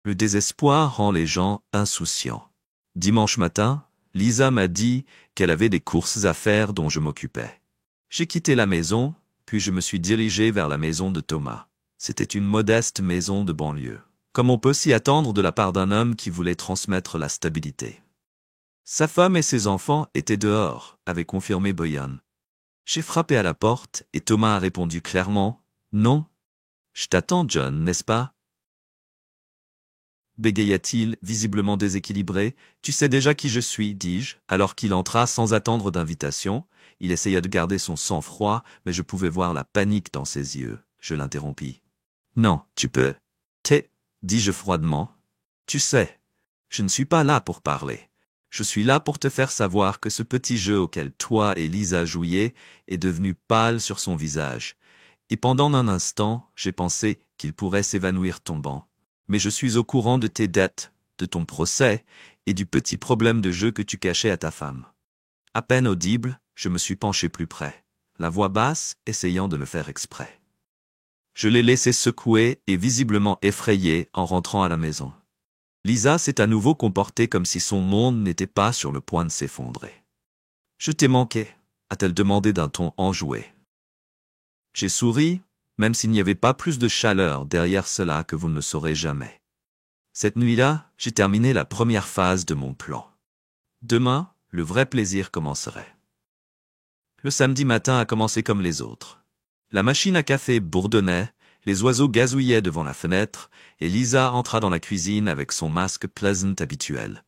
Le désespoir rend les gens insouciants. Dimanche matin, Lisa m'a dit qu'elle avait des courses à faire dont je m'occupais. J'ai quitté la maison, puis je me suis dirigé vers la maison de Thomas. C'était une modeste maison de banlieue, comme on peut s'y attendre de la part d'un homme qui voulait transmettre la stabilité. Sa femme et ses enfants étaient dehors, avait confirmé Boyan. J'ai frappé à la porte et Thomas a répondu clairement « Non. Je t'attends, John, n'est-ce pas ?» Bégaya-t-il, visiblement déséquilibré. « Tu sais déjà qui je suis, dis-je, alors qu'il entra sans attendre d'invitation. Il essaya de garder son sang-froid, mais je pouvais voir la panique dans ses yeux. Je l'interrompis. « Non, tu peux. »« dis-je froidement. « Tu sais, je ne suis pas là pour parler. Je suis là pour te faire savoir que ce petit jeu auquel toi et Lisa jouiez est devenu pâle sur son visage. Et pendant un instant, j'ai pensé qu'il pourrait s'évanouir tombant. Mais je suis au courant de tes dettes, de ton procès et du petit problème de jeu que tu cachais à ta femme. » À peine audible, je me suis penché plus près, la voix basse essayant de le faire exprès. Je l'ai laissé secouer et visiblement effrayé en rentrant à la maison. Lisa s'est à nouveau comportée comme si son monde n'était pas sur le point de s'effondrer. « Je t'ai manqué », a-t-elle demandé d'un ton enjoué. J'ai souri, même s'il n'y avait pas plus de chaleur derrière cela que vous ne le saurez jamais. Cette nuit-là, j'ai terminé la première phase de mon plan. Demain, le vrai plaisir commencerait. Le samedi matin a commencé comme les autres. La machine à café bourdonnait, les oiseaux gazouillaient devant la fenêtre, et Lisa entra dans la cuisine avec son masque pleasant habituel.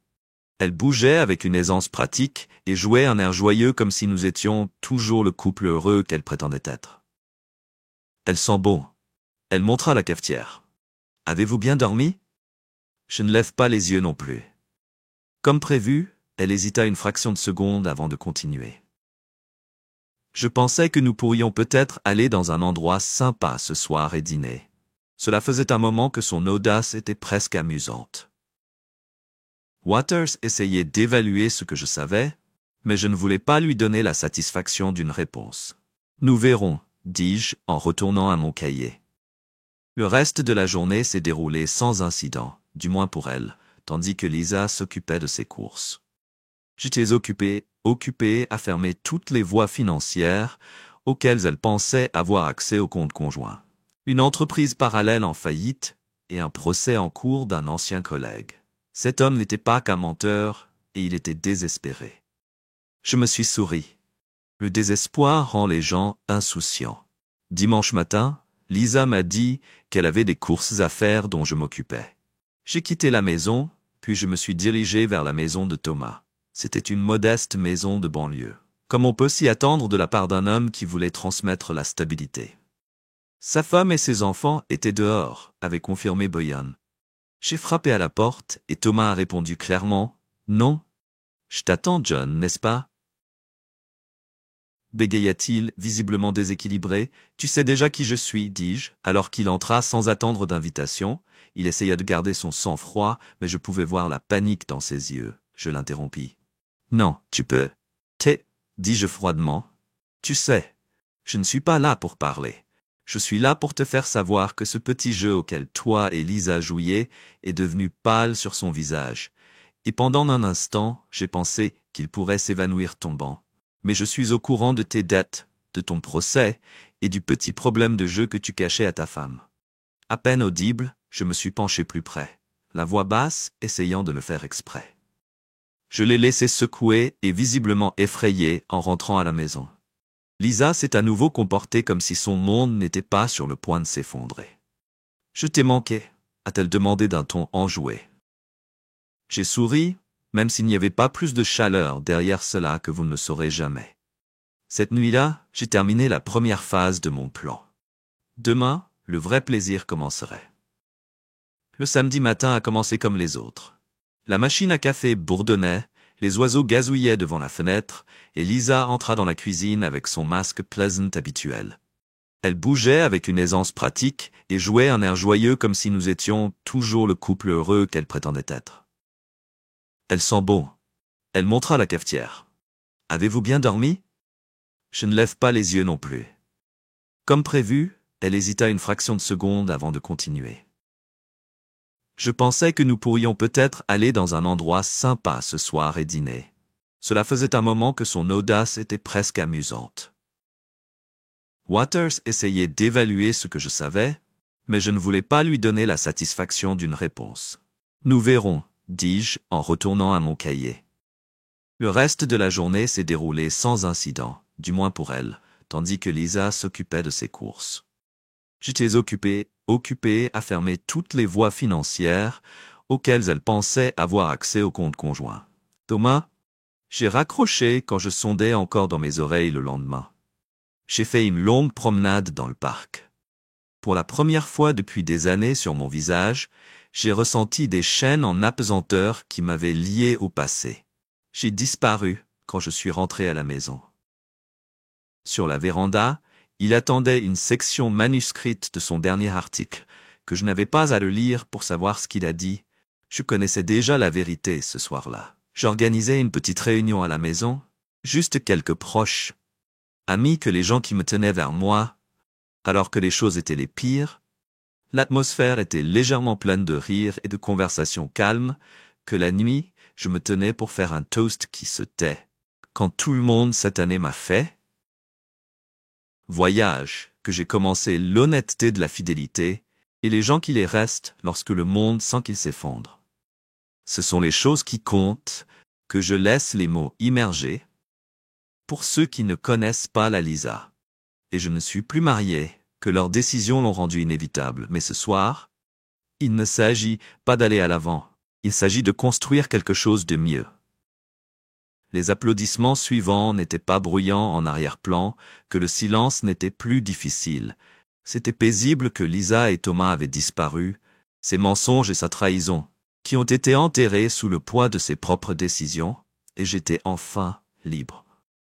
Elle bougeait avec une aisance pratique et jouait un air joyeux comme si nous étions toujours le couple heureux qu'elle prétendait être. « Elle sent bon. » Elle montra la cafetière. « Avez-vous bien dormi ?» Je ne lève pas les yeux non plus. Comme prévu, elle hésita une fraction de seconde avant de continuer. Je pensais que nous pourrions peut-être aller dans un endroit sympa ce soir et dîner. Cela faisait un moment que son audace était presque amusante. Waters essayait d'évaluer ce que je savais, mais je ne voulais pas lui donner la satisfaction d'une réponse. Nous verrons, dis-je en retournant à mon cahier. Le reste de la journée s'est déroulé sans incident, du moins pour elle, tandis que Lisa s'occupait de ses courses. J'étais occupé à fermer toutes les voies financières auxquelles elle pensait avoir accès au compte conjoint. Une entreprise parallèle en faillite et un procès en cours d'un ancien collègue. Cet homme n'était pas qu'un menteur et il était désespéré. Je me suis souri. Le désespoir rend les gens insouciants. Dimanche matin, Lisa m'a dit qu'elle avait des courses à faire dont je m'occupais. J'ai quitté la maison, puis je me suis dirigé vers la maison de Thomas. C'était une modeste maison de banlieue, comme on peut s'y attendre de la part d'un homme qui voulait transmettre la stabilité. Sa femme et ses enfants étaient dehors, avait confirmé Boyan. J'ai frappé à la porte et Thomas a répondu clairement « Non. Je t'attends, John, n'est-ce pas ?» Bégaya-t-il, visiblement déséquilibré. « Tu sais déjà qui je suis, dis-je, alors qu'il entra sans attendre d'invitation. Il essaya de garder son sang-froid, mais je pouvais voir la panique dans ses yeux. Je l'interrompis. « Non, tu peux. »« dis-je froidement. « Tu sais, je ne suis pas là pour parler. Je suis là pour te faire savoir que ce petit jeu auquel toi et Lisa jouiez est devenu pâle sur son visage. Et pendant un instant, j'ai pensé qu'il pourrait s'évanouir tombant. Mais je suis au courant de tes dettes, de ton procès et du petit problème de jeu que tu cachais à ta femme. » À peine audible, je me suis penché plus près, la voix basse essayant de le faire exprès. Je l'ai laissé secouer et visiblement effrayé en rentrant à la maison. Lisa s'est à nouveau comportée comme si son monde n'était pas sur le point de s'effondrer. « Je t'ai manqué », a-t-elle demandé d'un ton enjoué. J'ai souri, même s'il n'y avait pas plus de chaleur derrière cela que vous ne le saurez jamais. Cette nuit-là, j'ai terminé la première phase de mon plan. Demain, le vrai plaisir commencerait. Le samedi matin a commencé comme les autres. La machine à café bourdonnait, les oiseaux gazouillaient devant la fenêtre, et Lisa entra dans la cuisine avec son masque pleasant habituel. Elle bougeait avec une aisance pratique et jouait un air joyeux comme si nous étions toujours le couple heureux qu'elle prétendait être. « Elle sent bon. » Elle montra la cafetière. « Avez-vous bien dormi ?» Je ne lève pas les yeux non plus. Comme prévu, elle hésita une fraction de seconde avant de continuer. Je pensais que nous pourrions peut-être aller dans un endroit sympa ce soir et dîner. Cela faisait un moment que son audace était presque amusante. Waters essayait d'évaluer ce que je savais, mais je ne voulais pas lui donner la satisfaction d'une réponse. Nous verrons, dis-je en retournant à mon cahier. Le reste de la journée s'est déroulé sans incident, du moins pour elle, tandis que Lisa s'occupait de ses courses. J'étais occupé à fermer toutes les voies financières auxquelles elle pensait avoir accès au compte conjoint. Thomas, j'ai raccroché quand je sondais encore dans mes oreilles le lendemain. J'ai fait une longue promenade dans le parc. Pour la première fois depuis des années sur mon visage, j'ai ressenti des chaînes en apesanteur qui m'avaient lié au passé. J'ai disparu quand je suis rentré à la maison. Sur la véranda, il attendait une section manuscrite de son dernier article, que je n'avais pas à le lire pour savoir ce qu'il a dit. Je connaissais déjà la vérité ce soir-là. J'organisais une petite réunion à la maison, juste quelques proches, amis que les gens qui me tenaient vers moi, alors que les choses étaient les pires. L'atmosphère était légèrement pleine de rires et de conversations calmes, que la nuit, je me tenais pour faire un toast qui se tait. Quand tout le monde cette année m'a fait voyage, que j'ai commencé l'honnêteté de la fidélité, et les gens qui les restent lorsque le monde sent qu'il s'effondre. Ce sont les choses qui comptent, que je laisse les mots immerger. Pour ceux qui ne connaissent pas la Lisa, et je ne suis plus marié, que leurs décisions l'ont rendu inévitable, mais ce soir, il ne s'agit pas d'aller à l'avant, il s'agit de construire quelque chose de mieux. Les applaudissements suivants n'étaient pas bruyants en arrière-plan, que le silence n'était plus difficile. C'était paisible que Lisa et Thomas avaient disparu, ses mensonges et sa trahison, qui ont été enterrés sous le poids de ses propres décisions, et j'étais enfin libre.